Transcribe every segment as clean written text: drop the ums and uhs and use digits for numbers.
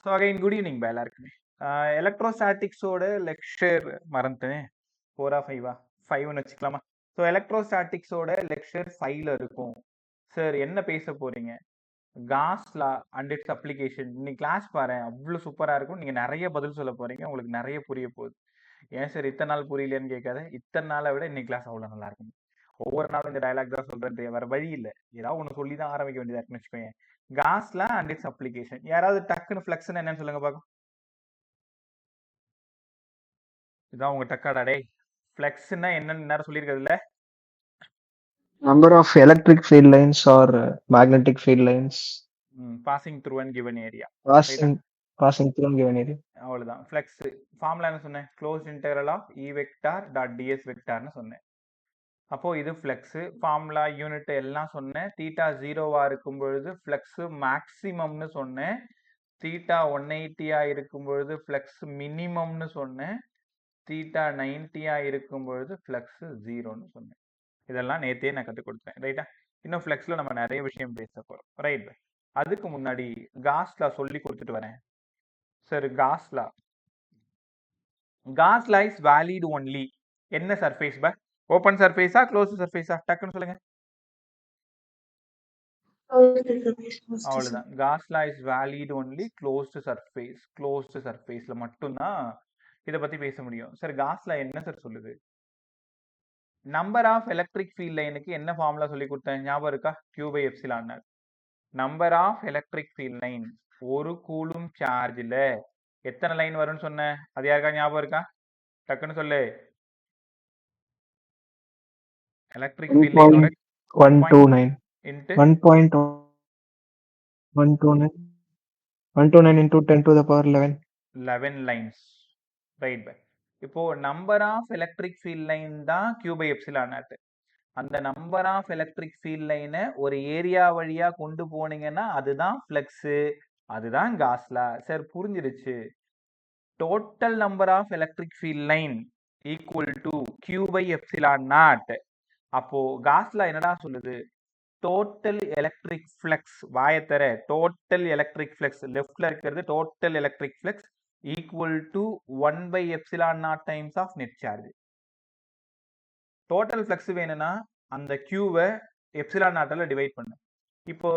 So again good evening பா எல்லாருக்குமே. எலக்ட்ரோஸ்டாட்டிக்ஸோட lecture மறந்துட்டேன். 4ஆ 5ஆ 5ன்னு வச்சுக்கலாமா? ஸோ எலக்ட்ரோஸ்டாட்டிக்ஸோட லெக்சர் 5ல இருக்கும். சார் என்ன பேச போறீங்க? Cos law and it's application. இன்னைக்கு கிளாஸ் பாரு, அவ்வளோ சூப்பரா இருக்கும். நீங்க நிறைய பதில் சொல்ல போறீங்க, உங்களுக்கு நிறைய புரிய போகுது. ஏன் சார் இத்தனை நாள் புரியலன்னு கேட்காத, இத்தனை நாளை விட இன்னைக்கு கிளாஸ் அவ்வளோ நல்லா இருக்கும். ஒவ்வொரு நாளும் இந்த டயலாக் தான் சொல்றேன், வேற வழி இல்லை. ஏதாவது ஒன்று சொல்லி தான் ஆரம்பிக்க வேண்டியதா இருக்குன்னு வச்சுக்கோங்க. காஸ்லா அண்ட் இட்ஸ் அப்ளிகேஷன். யாராவது டக்குன்னு ஃபிளக்ஸ்ன்னு என்னன்னு சொல்லுங்க பார்க்கும். இதான் உங்க டக்காடா டே. ஃபிளக்ஸ்னா என்னன்னு நேரம் சொல்லியிருக்கிறதுல Number of electric field lines or magnetic field lines passing through and given area. passing through given area. அவ்வளவுதான் ஃபிளக்ஸ். ஃபார்முலா என்ன சொன்னேன்? Close integral of E vector dot ds வெக்டார்னு சொன்னேன். அப்போ இது ஃப்ளெக்ஸு. ஃபார்முலா யூனிட் எல்லாம் சொன்னேன். தீட்டா 0வா இருக்கும் பொழுது ஃப்ளெக்ஸு மேக்ஸிமம்னு சொன்னேன். தீட்டா 180ஆ இருக்கும் பொழுது ஃப்ளெக்ஸ் மினிமம்னு சொன்னேன். தீட்டா 90ஆ இருக்கும் பொழுது ஃப்ளெக்ஸ் 0ன்னு சொன்னேன். இதெல்லாம் நேத்தே நான் கற்றுக் கொடுத்தேன், ரைட்டா? இன்னும் ஃப்ளெக்ஸில் நம்ம நிறைய விஷயம் பேச போகிறோம், ரைட்? அதுக்கு முன்னாடி காஸ்லா சொல்லி கொடுத்துட்டு வரேன். Sir Gauss law is valid only. என்ன சர்ஃபேஸ் பா? ஓப்பன் சர்ஃபேஸா க்ளோஸ் சர்ஃபேஸா? டக்குன்னு சொல்லுங்க. அவ்வளவுதான். Gauss law is valid only closed surface. Closed சர்ஃபேஸ்ல மட்டும்தான் இதை பத்தி பேச முடியும். சார் காஸ்லா என்ன சார் சொல்லுது? நம்பர் ஆஃப் எலக்ட்ரிக் ஃபீல்ட் லைனுக்கு என்ன ஃபார்முலா சொல்லி கொடுத்தேன், ஞாபகம் இருக்கா? Q by epsilon. Number of electric field line, ஒரு கூலும் சார்ஜ்ல எத்தனை லைன் வரும்னு சொன்னேன், அது யாருக்கா ஞாபகம் இருக்கா? டக்குன்னு சொல்லு. எலக்ட்ரிக் ஃபீல்ட் லைனோட 1.129 into 1.129 into 10 to the power 11. 11 lines, right by. இப்போ number of electric field line தான் Q by epsilon naught. அந்த நம்பர் ஆஃப் எலக்ட்ரிக் ஃபீல்ட் லைனை ஒரு ஏரியா வழியா கொண்டு போனீங்கன்னா அதுதான் ஃப்ளெக்ஸ், அதுதான் காஸ்லா. சார் புரிஞ்சிருச்சு. Total number of electric field line equal to Q by epsilon naught. அப்போ காஸ்லா என்னடா சொல்லுது? டோட்டல் எலக்ட்ரிக் ஃப்ளக்ஸ், வாயத்தர டோட்டல் எலக்ட்ரிக் ஃப்ளக்ஸ், லெஃப்ட்ல இருக்கிறது total electric flux equal to 1 by epsilon naught times of net charge. Total flux வேணும்னா அந்த கியூவை epsilon நாட்டால divide பண்ணு. இப்போ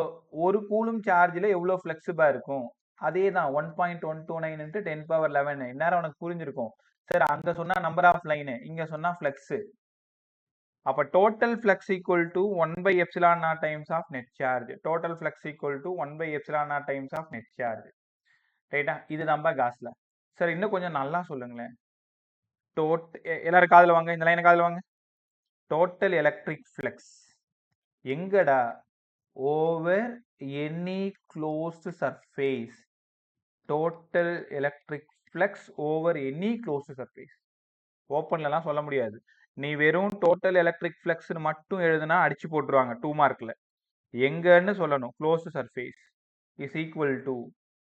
ஒரு கூலும் சார்ஜில் எவ்வளோ ஃப்ளெக்சிபா இருக்கும்? அதே தான் 1.129 into 10 power 11. இந்நேரம் உனக்கு புரிஞ்சிருக்கும். சார் அங்க சொன்னா நம்பர் ஆஃப் லைனு, இங்க சொன்னா ஃப்ளெக்ஸ். அப்ப total flux equal to 1 by epsilon naught times of net charge. Total flux equal to 1 by epsilon naught times of net charge, ரைட்டா? இது நம்ம காஸ்ல. சார் இன்னும் கொஞ்சம் நல்லா சொல்லுங்களேன். எல்லாரும் காதுல வாங்க, இந்த லைனை காதுல வாங்க. டோட்டல் எலக்ட்ரிக் ஃப்ளக்ஸ் எங்கடா? Over any closed surface. Total electric flux over any closed surface. ஓப்பன்லலாம் சொல்ல முடியாது. நீ வெறும் டோட்டல் எலக்ட்ரிக் ஃப்ளக்ஸ்னு மட்டும் எழுதுனா அடிச்சு போட்டுருவாங்க 2 மார்க்ல. எங்கன்னு சொல்லணும்? Closed surface is equal to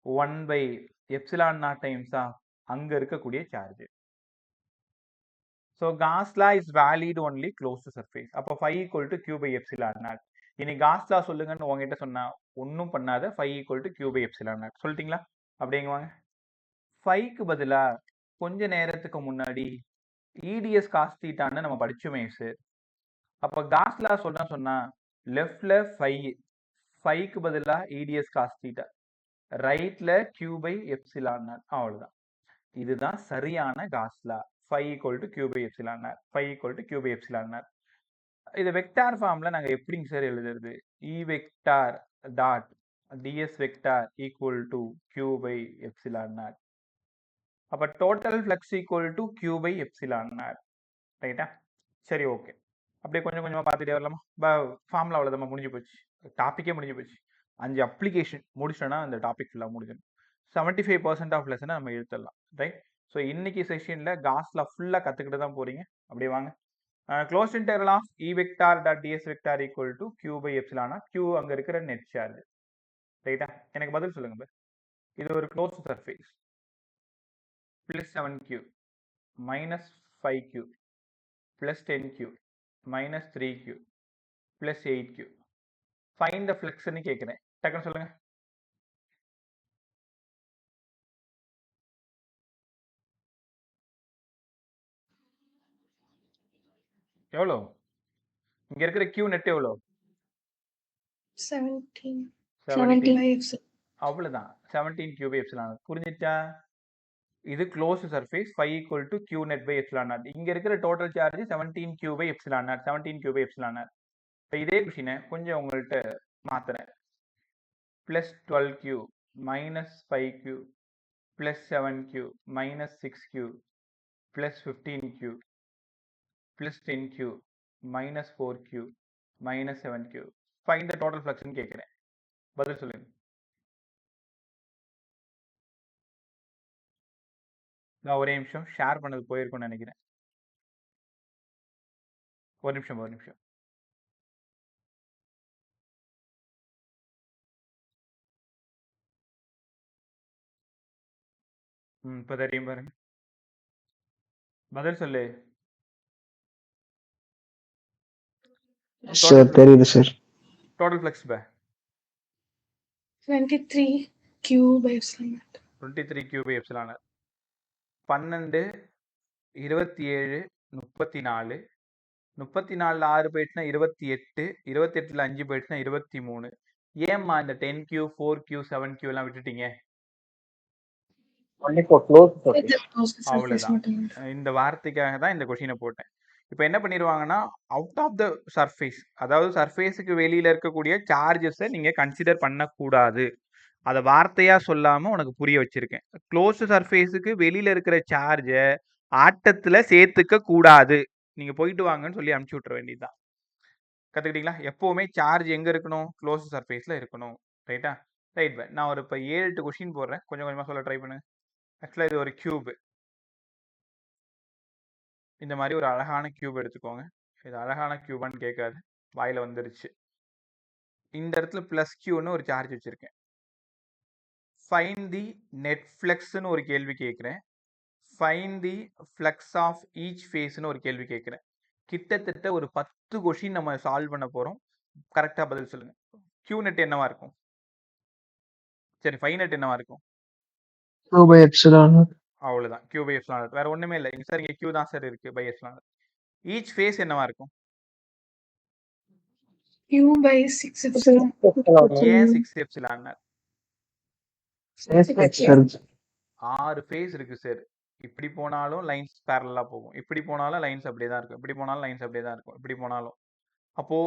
1 by epsilon naught times of அங்க இருக்கக்கூடிய charge. So Gauss law is valid only closed surface. அப்போ 5 equal to Q by epsilon naught. இனி காஸ்லா சொல்லுங்கன்னு உங்ககிட்ட சொன்னா ஒன்றும் பண்ணாத. 5 equal to Q by epsilon naught சொல்லிட்டீங்களா? அப்படிங்க வாங்க. 5க்கு பதிலா கொஞ்ச நேரத்துக்கு முன்னாடி இடிஎஸ் காஸ் தீட்டான்னு நம்ம படிச்சோமே சார். அப்போ காஸ்லா சொன்னா லெஃப்ட்ல 5க்கு பதிலா இடிஎஸ் காஸ் தீட்டா, ரைட்ல Q by epsilon naught. அவ்வளவுதான். இதுதான் சரியான காஸ்லா. 5 equal to Q by epsilon naught. 5 equal to Q by epsilon naught. இது வெக்டார் ஃபார்ம்ல நாங்க எப்படிங்க சார் எழுதுறது? E vector dot ds vector equal to Q by epsilon naught. அப்ப total flux equal to Q by epsilon naught, ரைட்டா? சரி, okay. அப்படியே கொஞ்சம் கொஞ்சமா பார்த்துட்டே வரலாமா? ஃபார்ம்ல அவ்வளோதான், முடிஞ்சு போச்சு. டாப்பிக்கே முடிஞ்சு போச்சு. 5 அப்ளிகேஷன் முடிச்சோன்னா அந்த டாபிக் ஃபுல்லாக முடிஞ்சிடும். 75% ஆஃப் லெசனை நம்ம எடுத்துடலாம், ரைட்? ஸோ இன்னைக்கு செஷனில் காஸ்லா ஃபுல்லாக கற்றுக்கிட்டு தான் போறீங்க. அப்படியே வாங்க. Close integral of E vector dot ds vector equal to Q by epsilon naught. Q அங்கே இருக்கிற நெட் சார்ஜ், ரைட்டா? எனக்கு பதில் சொல்லுங்க பா. இது ஒரு close surface. Plus 7Q minus 5Q plus 10Q minus 3Q plus 8Q. Find the ஃப்ளக்ஸ்ன்னு கேட்குறேன், டக்குன்னு சொல்லுங்க. எவ்வளோ? இங்க இருக்கிற கியூ நெட் எவ்வளோ? 17 17. by epsilon. அவ்வளவுதான் 17 கியூ பை எப்சிலான் நாட். புரிஞ்சிச்சா? இது close surface 5 equal to Q net by epsilon naught. இங்க இருக்கிற total charge 17 Q by epsilon naught. 17 Q by epsilon naught. இப்போ இதே கொஷினை கொஞ்சம் உங்கள்கிட்ட மாத்துறேன். Plus 12 Q minus 5 Q plus 7 Q minus 6 Q plus 15 Q plus 10 Q minus 4 Q minus 7 Q. Find the total ஃப்ளக்ஸ்னு கேட்குறேன். பதில் சொல்லுங்க. நான் ஒரே நிமிஷம் ஷேர் பண்ணது போயிருக்கும்னு நினைக்கிறேன். ஒரு நிமிஷம். இப்போ தெரியும் பாருங்க. பதில் சொல்லு. சார் தெரியுது sir. Total flux by 23 q by epsilon naught. 23 Q by epsilon naught. 12 27 34 34ல் 6 போயிடுச்சுன்னா 28 28ல் 5 போயிடுச்சுன்னா 23. ஏம்மா இந்த 10 கியூ 4 கியூ 7 கியூ எல்லாம் விட்டுட்டீங்க? அவ்வளவுதான். இந்த வார்த்தைக்காக தான் இந்த கொஷினை போட்டேன். இப்போ என்ன பண்ணிடுவாங்கன்னா அவுட் ஆஃப் த சர்ஃபேஸ், அதாவது சர்ஃபேஸுக்கு வெளியில இருக்கக்கூடிய சார்ஜஸை நீங்க கன்சிடர் பண்ணக்கூடாது. அதை வார்த்தையா சொல்லாம உனக்கு புரிய வச்சிருக்கேன். க்ளோஸ் சர்ஃபேஸுக்கு வெளியில இருக்கிற சார்ஜை ஆட்டத்துல சேர்த்துக்க கூடாது. நீங்க போயிட்டு வாங்கன்னு சொல்லி அனுப்பிச்சு விட்டுற வேண்டியதுதான். கத்துக்கிட்டீங்களா? எப்பவுமே சார்ஜ் எங்க இருக்கணும்? க்ளோஸ் சர்ஃபேஸ்ல இருக்கணும். ரைட்டா? ரைட். நான் ஒரு இப்போ 7-8 கொஸ்டின் போடுறேன். கொஞ்சம் கொஞ்சமா சொல்ல ட்ரை பண்ணு. ஆக்சுவலா இது ஒரு கியூப். இந்த மாதிரி ஒரு அழகான கியூப் எடுத்துக்கோங்க. இது அழகான கியூபான்னு கேட்காது, வாயில வந்துருச்சு. இந்த இடத்துல பிளஸ் கியூன்னு ஒரு சார்ஜ் வச்சிருக்கேன். ஃபைன் தி நெட் ஃப்ளக்ஸ்னு ஒரு கேள்வி கேட்குறேன். Find the flux of each ஃபேஸ்னு ஒரு கேள்வி கேட்குறேன். கிட்டத்தட்ட ஒரு 10 கொஷின் நம்ம சால்வ் பண்ண போறோம். கரெக்டா பதில் சொல்லுங்க. கியூ நெட் என்னவா இருக்கும்? சரி, ஃபை நெட் என்னவா இருக்கும்? Q by epsilon naught. அவ்வளவுதான், கியூ பை எப்சிலான் நாட். வேற ஒண்ணுமே இல்லை சார். இங்க கியூ தான் சார் இருக்கு, by epsilon naught. Each face என்னவா இருக்கும்? q by 6 epsilon. ஏன் 6 எப்சிலான் நாட்? 6 ஃபேஸ் இருக்கு சார். இப்படி போனாலும் லைன்ஸ் பேரலா போகும், இப்படி போனாலும் லைன்ஸ் அப்படியே தான் இருக்கும், இப்படி போனாலும் லைன்ஸ் அப்படியே தான் இருக்கும், இப்படி போனாலும். அப்போ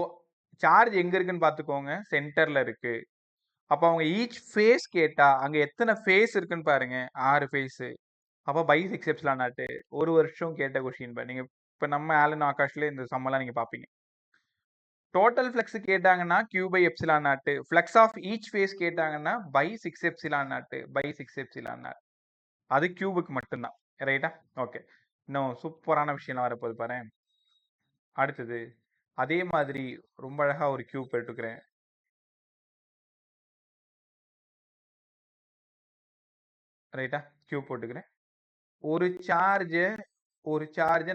சார்ஜ் எங்க இருக்குன்னு பாத்துக்கோங்க, சென்டர்ல இருக்கு. அப்போ அவங்க ஈச் ஃபேஸ் கேட்டா அங்க எத்தனை ஃபேஸ் இருக்குன்னு பாருங்க, 6 ஃபேஸ். அப்போ பை 6 எப்சிலான் நாட். ஒரு வருஷம் கேட்ட கொஸ்டின். நீங்க இப்ப நம்ம ஆலன் ஆகாஷ்ல இந்த சம்மெல்லாம் நீங்க பாப்பீங்க. டோட்டல் ஃப்ளக்ஸ் கேட்டாங்கன்னா Q by epsilon naught. Flux of each face கேட்டாங்கன்னா by 6 epsilon naught. By 6 epsilon naught. அது கியூபுக்கு மட்டும்தான். ரைட்டா? ஓகே. இன்னும் சூப்பரான விஷயம்லாம் வரப்போகுது பாரு. அடுத்தது அதே மாதிரி ரொம்ப அழகா ஒரு கியூப் எடுத்துக்கிறேன். ரைட்டா? கியூப் போட்டுக்கிறேன். ஒரு சார்ஜை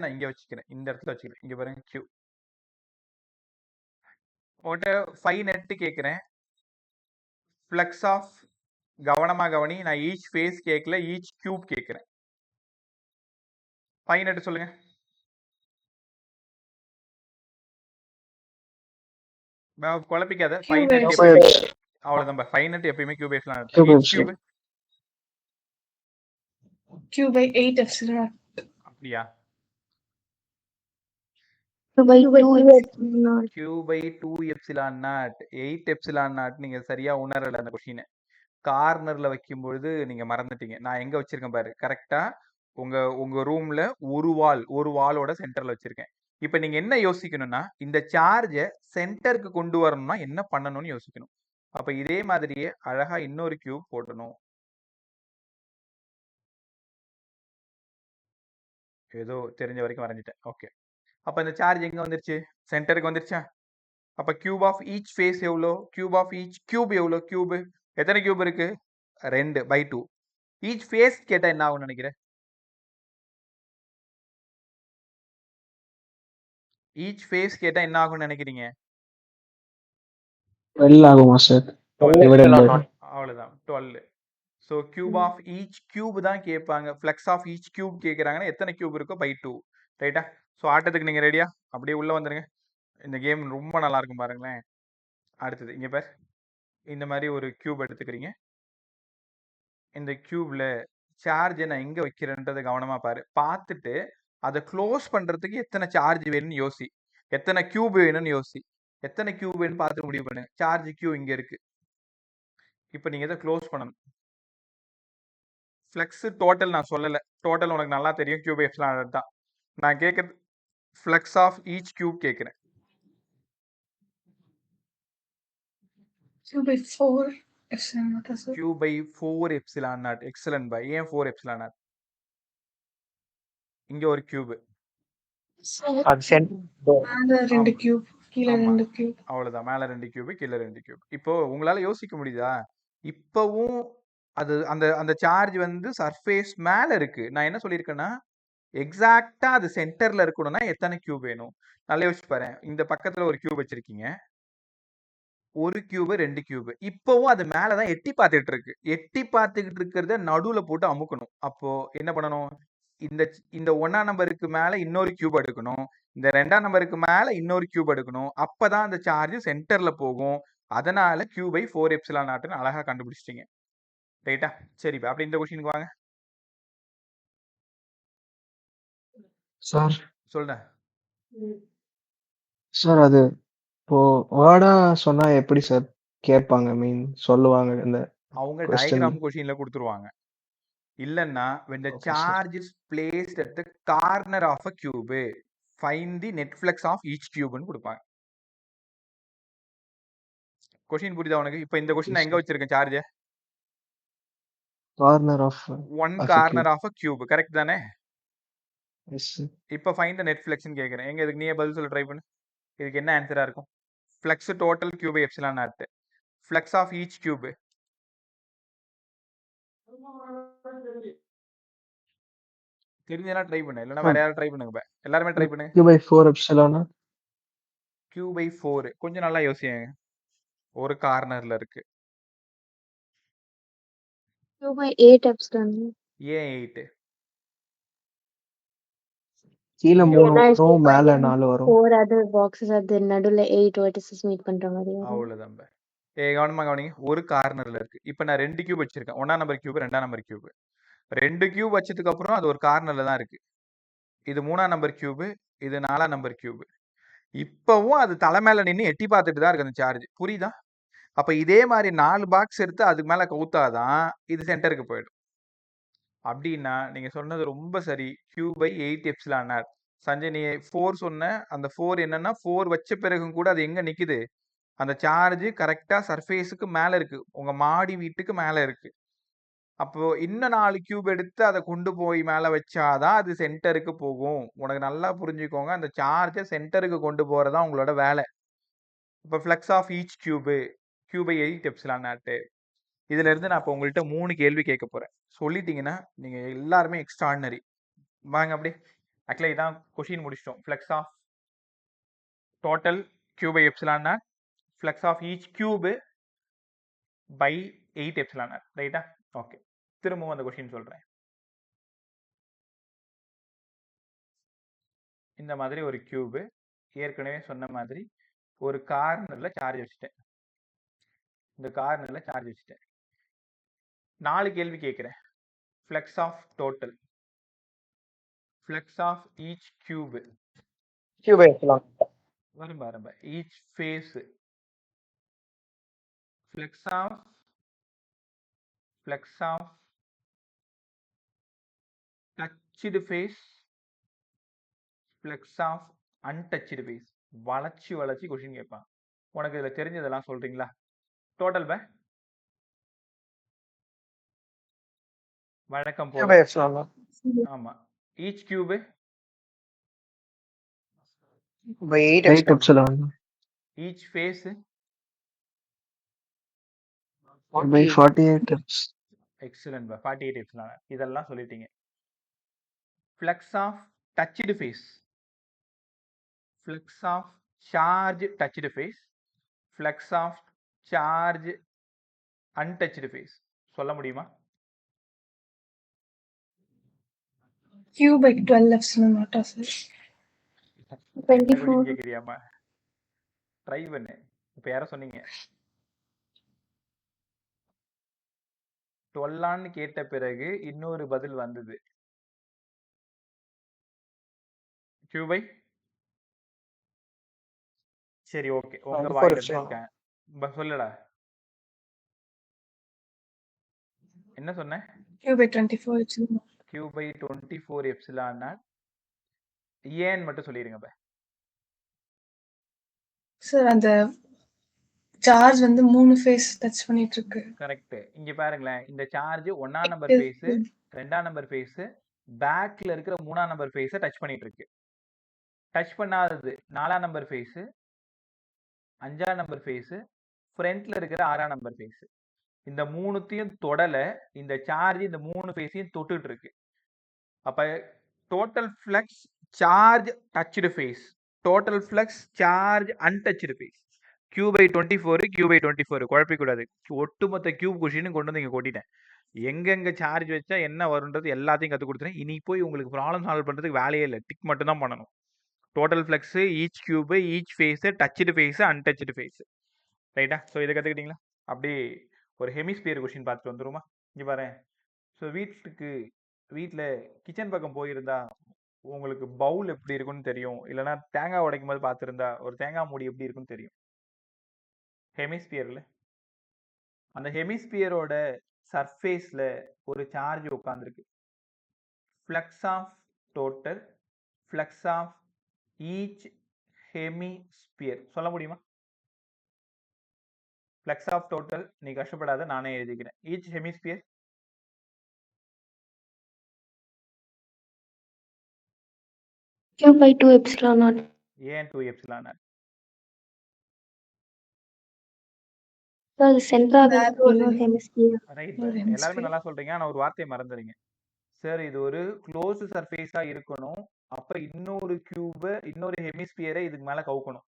நான் இங்க வச்சுக்கிறேன், இந்த இடத்துல வச்சுக்கிறேன். இங்க பாருங்க கியூ. உங்கள்கிட்ட 5 நெட் கேட்குறேன். ஃப்ளக்ஸ் ஆஃப், கவனமா கவனி, நான் ஈச் ஃபேஸ் கேட்கல, ஈச் கியூப் கேட்குறேன். 5 நெட் சொல்லுங்க. குழப்பிக்காத. 5 நெட் அவ்வளவுதான். 5 நெட் எப்பயுமே கியூப் பேசலாம். Cube q by 8 epsilon naught. அப்படியா? Q by 2 epsilon not. 8 epsilon not. நீங்க சரியா உணரல அந்த கொஸ்டினை. கார்னர்ல வைக்கும் பொழுது நீங்க மறந்துட்டீங்க. நான் எங்க வச்சிருக்கேன் பாரு, கரெக்டா உங்க ரூம்ல ஒரு வாலோட சென்டர்ல வச்சிருக்கேன். இப்ப நீங்க என்ன யோசிக்கணும்னா, இந்த சார்ஜை சென்டருக்கு கொண்டு வரணும்னா என்ன பண்ணணும்னு யோசிக்கணும். அப்ப இதே மாதிரியே அழகா இன்னொரு கியூப் போடணும். ஏதோ தெரிஞ்ச வரைக்கும் வரைஞ்சிட்டேன். ஓகே. அப்ப இந்த சார்ஜ் எங்க வந்துருச்சு? சென்டருக்கு வந்துருச்சா? அப்ப கியூப் ஆஃப் ஈச் ஃபேஸ் எவ்வளோ? கியூப் ஆஃப் ஈச் கியூப் எவ்வளோ? கியூப் எத்தனை கியூப் இருக்கு? 2 by 2. ஈச் ஃபேஸ் கேட்டா என்ன ஆகும்னு நினைக்கிறேன்? ஈச் ஃபேஸ் கேட்டா என்ன ஆகும்னு நினைக்கிறீங்க? 12 ஆகுமா சார்? அவ்வளவுதான், 12. So cube of each cube தான் கேட்பாங்க. ஃப்ளக்ஸ் ஆஃப் ஈச் கியூப் கேட்குறாங்கன்னா எத்தனை கியூப் இருக்கோ பை 2. ரைட்டா? ஸோ ஆட்டத்துக்கு நீங்கள் ரெடியா? அப்படியே உள்ளே வந்துடுங்க. இந்த கேம் ரொம்ப நல்லா இருக்கும் பாருங்களேன். அடுத்தது இங்கே பேர் இந்த மாதிரி ஒரு கியூப் எடுத்துக்கிறீங்க. இந்த கியூப்ல சார்ஜை நான் எங்கே வைக்கிறேன்றதை கவனமாக பாரு. பார்த்துட்டு அதை க்ளோஸ் பண்ணுறதுக்கு எத்தனை சார்ஜ் வேணும்னு யோசி, எத்தனை கியூப் வேணும்னு யோசி, எத்தனை கியூப் வேணும்னு பார்த்து முடிவு பண்ணுங்க. சார்ஜ் கியூ இங்கே இருக்கு. இப்போ நீங்கள் இதை க்ளோஸ் பண்ணணும். ஃப்ளெக்ஸ் டோட்டல் நான் சொல்லலை. டோட்டல் உனக்கு நல்லா தெரியும், கியூப் எப்சிலான் தான். நான் கேட்குறது ஃப்ளெக்ஸ் ஆஃப் ஈச் கியூப் கேட்குறேன். Q by 4 epsilon naught, sir. Q by 4 epsilon naught. Excellent by. ஏன் 4 epsilon naught? இங்க ஒரு கியூப். So, அது சென்டர். மேல 2 ஆமா. cube, கீழ ஆமா. 2 cube. அவ்வளவுதான். மேல 2 கியூப், கீழே 2 கியூப். இப்போ உங்களால யோசிக்க முடியுதா? இப்பவும் அது அந்த அந்த சார்ஜ் வந்து சர்ஃபேஸ் மேல இருக்கு. நான் என்ன சொல்லியிருக்கேன்னா, எக்ஸாக்டா அது சென்டர்ல இருக்கணும்னா எத்தனை கியூப் வேணும்? நல்லா யோசிச்சு பாரு. இந்த பக்கத்துல ஒரு கியூப் வச்சிருக்கீங்க. ஒரு கியூப், 2 கியூப். இப்பவும் அது மேல தான் எட்டி பார்த்துட்டு இருக்கு. எட்டி பார்த்துக்கிட்டு இருக்கிறத நடுவுல போட்டு அமுக்கணும். அப்போ என்ன பண்ணணும்? இந்த 1ஆம் நம்பருக்கு மேல இன்னொரு கியூப் எடுக்கணும். இந்த 2ஆம் நம்பருக்கு மேல இன்னொரு கியூப் எடுக்கணும். அப்பதான் அந்த சார்ஜ் சென்டர்ல போகும். அதனால Q by 4 எப்சிலான் நாட்னு அழகா கண்டுபிடிச்சிட்டீங்க. ரைட்டா? சரிப்பா. அப்படி இந்த கொஸ்டினுக்கு வாங்க. சார் சொல்றேன். சார் அது இப்போ வேர்டா சொன்னா எப்படி சார் கேட்பாங்க? மீன் சொல்லுவாங்க இந்த அவங்க question. டயகிராம் கொஸ்டின்ல கொடுத்துருவாங்க. இல்லன்னா when the Okay, sir. charge is placed at the corner of a cube, find the net flux of each cube ன்னு கொடுப்பாங்க. கொஸ்டின் புரியுதா உனக்கு? இப்போ இந்த கொஸ்டின் நான் எங்க வச்சிருக்கேன் charge? Corner of one a corner cube. Of a cube. Correct தானே? Yes, sir. இப்போ ஃபைண்ட் த நெட் ஃப்ளெக்ஸ்னு கேட்குறேன். எங்க இதுக்கு நீயே பதில் சொல்ல ட்ரை பண்ணு. இதுக்கு என்ன ஆன்சரா இருக்கும்? Flux total cube epsilon naught. Flux of each cube. தெரிஞ்சதுனா ட்ரை பண்ணு. இல்லைன்னா வேற யாரும் ட்ரை பண்ணுங்க. எல்லாருமே ட்ரை பண்ணுங்க. Q by 4 epsilon. Q by 4 கொஞ்சம் நல்லா யோசிங்க. ஒரு கார்னர்ல இருக்கு. Q by 8 epsilon. ஏன் 8? கீழ ஏன்னா 3 இப்போ வரும், மேல 4 வரும். 4 other boxes அது நடுவுல 8 vertices மீட் பண்ற மாதிரி வரும். அவ்வளவுதான். கவனமா கவனிங்க. ஒரு கார்னர்ல இருக்கு. இப்போ நான் 2 கியூப் வச்சிருக்கேன். 1ஆம் நம்பர் கியூப், 2ஆம் நம்பர் கியூப். 2 கியூப் வச்சதுக்கு அப்புறம் அது ஒரு கார்னர்ல தான் இருக்கு. இது 3ஆம் நம்பர் கியூப், இது 4ஆம் நம்பர் கியூப். இப்பவும் அது தலை மேல நின்று எட்டி பார்த்துட்டு தான் இருக்கு அந்த சார்ஜ். புரியுதா? அப்ப இதே மாதிரி 4 பாக்ஸ் எடுத்து அதுக்கு மேல கவுத்தாதான் இது சென்டருக்கு போயிடும். அப்படின்னா நீங்க சொன்னது ரொம்ப சரி. Q by 8 epsilon not. Sanjay நீ 4 சொன்ன. அந்த 4 என்னன்னா 4 வச்ச பிறகும் கூட அது எங்க நிக்குது? அந்த சார்ஜ் கரெக்டா சர்ஃபேஸுக்கு மேல இருக்கு. உங்க மாடி வீட்டுக்கு மேல இருக்கு. அப்போ இன்னும் 4 கியூப் எடுத்து அதை கொண்டு போய் மேல வச்சாதான் அது சென்டருக்கு போகும். உனக்கு நல்லா புரிஞ்சுக்கோங்க. அந்த சார்ஜை சென்டருக்கு கொண்டு போறதா உங்களோட வேலை. இப்போ flux of each cube Q by 8 epsilon naught. இதுல இருந்து நான் இப்போ உங்கள்கிட்ட 3 கேள்வி கேட்க போறேன். சொல்லிட்டீங்கன்னா நீங்க எல்லாருமே எக்ஸ்ட்ராடினரி. வாங்க அப்படி. ஆக்சுவலா இதான் கொஸ்டின் முடிச்சிட்டோம். Flux of total Q by epsilon naught, flux of each cube by 8 epsilon naught. ரைட்டா? ஓகே. திரும்பவும் அந்த கொஸ்டின் சொல்றேன். இந்த மாதிரி ஒரு கியூப், ஏற்கனவே சொன்ன மாதிரி ஒரு கார்னர்ல சார்ஜ் வச்சுட்டேன். இந்த கார்னர்ல சார்ஜ் வச்சுட்டேன். 4 கேள்வி கேட்கிறேன். Flux of total, flux of each cube, Q by epsilon. வரும்ப each face, flux of touched face, flux of untouched face. வளைச்சு கொஸ்டின் கேட்பாங்க. உனக்கு இதுல தெரிஞ்சதெல்லாம் சொல்றீங்களா? டோட்டல் பை வழக்கம் Q போல. by epsilon. ஆமா. Each cube By 8 epsilon. Each face By 48 epsilon. Excellent by 48 epsilon. இதெல்லாம் சொல்லிட்டீங்க. Flux of touched face, flux of charge touched face, flux of charge untouched face. சொல்ல முடியுமா? Q by 12 epsilon naught, sir. என்ன question 24. கேக்குறியாமா? Try பண்ணு. இப்ப யாரோ சொன்னீங்க 12 கேட்ட பிறகு இன்னொரு பதில் வந்தது. கியூபை சரி ஓகே. உங்க 24 வாயில இருந்து epsilon. சொல்லுடா. என்ன சொன்ன? Q by 24 epsilon. Q by 24 epsilon naught. ஏன்னு மட்டும் சொல்லிருங்க இப்ப. சார் அந்த சார்ஜ் வந்து 3 ஃபேஸ் டச் பண்ணிட்டு இருக்கு. கரெக்ட். இங்க பாருங்களேன், இந்த சார்ஜ் 1ஆம் நம்பர் ஃபேஸ், 2ஆம் நம்பர் ஃபேஸ், பேக்ல இருக்கிற 3ஆம் நம்பர் ஃபேஸை டச் பண்ணிட்டு இருக்கு. டச் பண்ணாதது 4ஆம் நம்பர் ஃபேஸ், 5ஆம் நம்பர் ஃபேஸ், ஃப்ரண்ட்ல இருக்கிற 6ஆம் நம்பர் ஃபேஸ். இந்த மூணுத்தையும் தொடல, இந்த சார்ஜ் இந்த 3 ஃபேஸையும் தொட்டுட்டு இருக்கு. அப்ப total flux charge touched face, total flux charge untouched face. Q by 24 Q by 24 குழப்பிக்கூடாது. ஒட்டுமொத்த கியூப் கொஷினும் கொண்டு வந்து இங்க கொட்டிட்டேன். எங்கெங்க சார்ஜ் வச்சா என்ன வரும்ன்றது எல்லாத்தையும் கற்றுக் கொடுத்துறேன். இனி போய் உங்களுக்கு ப்ராப்ளம் சால்வ் பண்ணுறதுக்கு வேலையே இல்லை, டிக் மட்டும் தான் பண்ணணும். Total flux, each cube, each phase, touched phase, untouched phase. ரைட்டா? ஸோ இதை கற்றுக்கிட்டீங்களா? அப்படியே ஒரு ஹெமிஸ்பியர் கொஷின் பார்த்துட்டு வந்துருமா? இங்கே பாரு. ஸோ வீட்டில் கிச்சன் பக்கம் போயிருந்தா உங்களுக்கு பவுல் எப்படி இருக்குன்னு தெரியும், இல்லைனா தேங்காய் உடைக்கும் போது பார்த்துருந்தா ஒரு தேங்காய் மூடி எப்படி இருக்குன்னு தெரியும். ஹெமிஸ்பியரில் அந்த ஹெமிஸ்பியரோட சர்ஃபேஸில் ஒரு சார்ஜ் உட்காந்துருக்கு. Flux of total, flux of each hemisphere சொல்ல முடியுமா? ஃப்ளக்ஸ் ஆஃப் டோட்டல் நீ கஷ்டப்படாத, நானே எழுதிக்கிறேன். Each hemisphere Q by 2 epsilon naught. ஏன் 2 epsilon naught? Sir, the center of வேற ஒரு the hemisphere. ரைட். ஒரு எல்லாருமே hemisphere. நல்லா சொல்றீங்க, ஆனால் ஒரு வார்த்தையை மறந்துடுங்க. சார் இது ஒரு க்ளோஸ் சர்ஃபேஸாக இருக்கணும், அப்போ இன்னொரு கியூபை, இன்னொரு ஹெமிஸ்பியரை இதுக்கு மேலே கவுக்கணும்.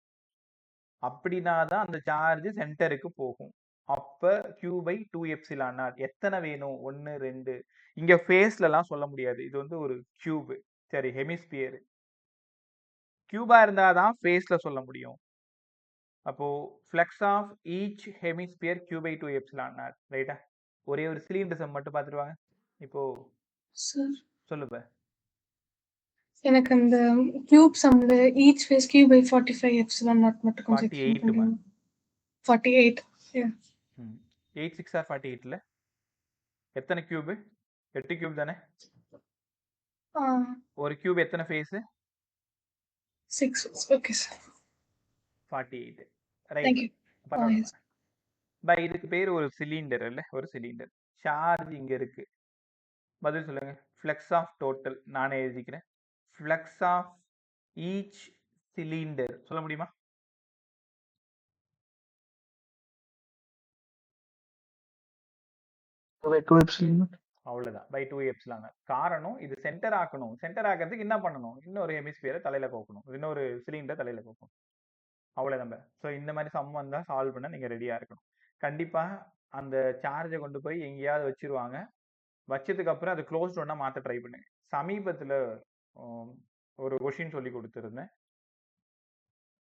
அப்படின்னா தான் அந்த சார்ஜ் சென்டருக்கு போகும். அப்போ Q by 2 எப்சிலான் நாட். எத்தனை வேணும்? 1 2. இங்கே ஃபேஸ்லலாம் சொல்ல முடியாது, இது வந்து ஒரு கியூபு, சரி ஹெமிஸ்பியர். கியூபா இருந்தால் தான் ஃபேஸில் சொல்ல முடியும். அப்போ flux of each hemisphere Q by 2 epsilon naught. ரைட்டா? ஒரே ஒரு சிலிண்டர் சம் மட்டும் பார்த்துருவாங்க. இப்போ சார் சொல்லுப்ப. எனக்கு அந்த கியூப் சம்ல each face Q by 45 epsilon naught மட்டும் கொஞ்சம் explain 48 பண்ணுங்க. 48. Yeah. 8 6 ஆர் 48ல எத்தனை கியூபு? 8 கியூப் தானே? ஒரு கியூப் எத்தனை phase? 6. Okay sir. 48. Thank right. you. பரவாயில்ல. yes. பை இதுக்கு பேர் ஒரு சிலிண்டர் இல்ல, ஒரு சிலிண்டர். சார்ஜ் இங்க இருக்கு. பதில் சொல்லுங்க. ஃப்ளக்ஸ் ஆஃப் டோட்டல் நானே எழுதிக்கிறேன். ஃப்ளக்ஸ் ஆஃப் ஈச் சிலிண்டர் சொல்ல முடியுமா? By 2 epsilon. அவ்வளவுதான், பை 2 எப்சிலான். காரணம் இது சென்டர் ஆக்கணும். சென்டர் ஆக்கிறதுக்கு என்ன பண்ணணும்? இன்னொரு ஹெமிஸ்பியரை தலையில கோக்கணும், இன்னொரு சிலிண்டர் தலையில கோக்கணும். அவ்வளவுதான். ஸோ இந்த மாதிரி சம் வந்தா சால்வ் பண்ண நீங்க ரெடியா இருக்கணும். கண்டிப்பா அந்த சார்ஜை கொண்டு போய் எங்கேயாவது வச்சிருவாங்க. வச்சதுக்கு அப்புறம் அது க்ளோஸ்ட் ஒன்னா மாத்த ட்ரை பண்ணுங்க. சமீபத்துல ஒரு கொஷின் சொல்லி கொடுத்துருந்தேன்,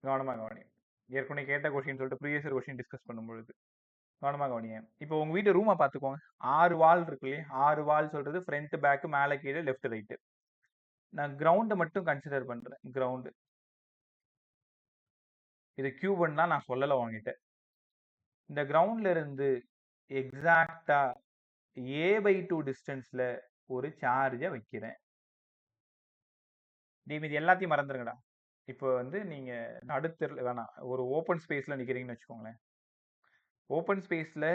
கவனமா கவனிங்க. ஏற்கனவே கேட்ட கொஷின் சொல்லிட்டு ப்ரீவியஸ் கொஷின் டிஸ்கஸ் பண்ணும்பொழுது கவனமா கவனிங்க. இப்போ உங்க வீட்டு ரூமை பார்த்துக்கோங்க. 6 வால் இருக்கு இல்லையா? 6 வால் சொல்றது ஃப்ரண்ட் பேக், மேலே கீழே, லெஃப்ட் ரைட்டு. நான் கிரவுண்டை மட்டும் கன்சிடர் பண்றேன். கிரவுண்டு இது கியூப்னு தான் நான் சொல்லலை உங்ககிட்ட. இந்த கிரவுண்ட்ல இருந்து எக்ஸாக்டா A/2 டிஸ்டன்ஸ்ல ஒரு சார்ஜை வைக்கிறேன். இது எல்லாத்தையும் மறந்துருங்கடா. இப்போ வந்து நீங்க நடுத்தெருல வேணாம், ஒரு ஓப்பன் ஸ்பேஸ்ல நிக்கிறீங்கன்னு வச்சுக்கோங்களேன். ஓப்பன் ஸ்பேஸ்ல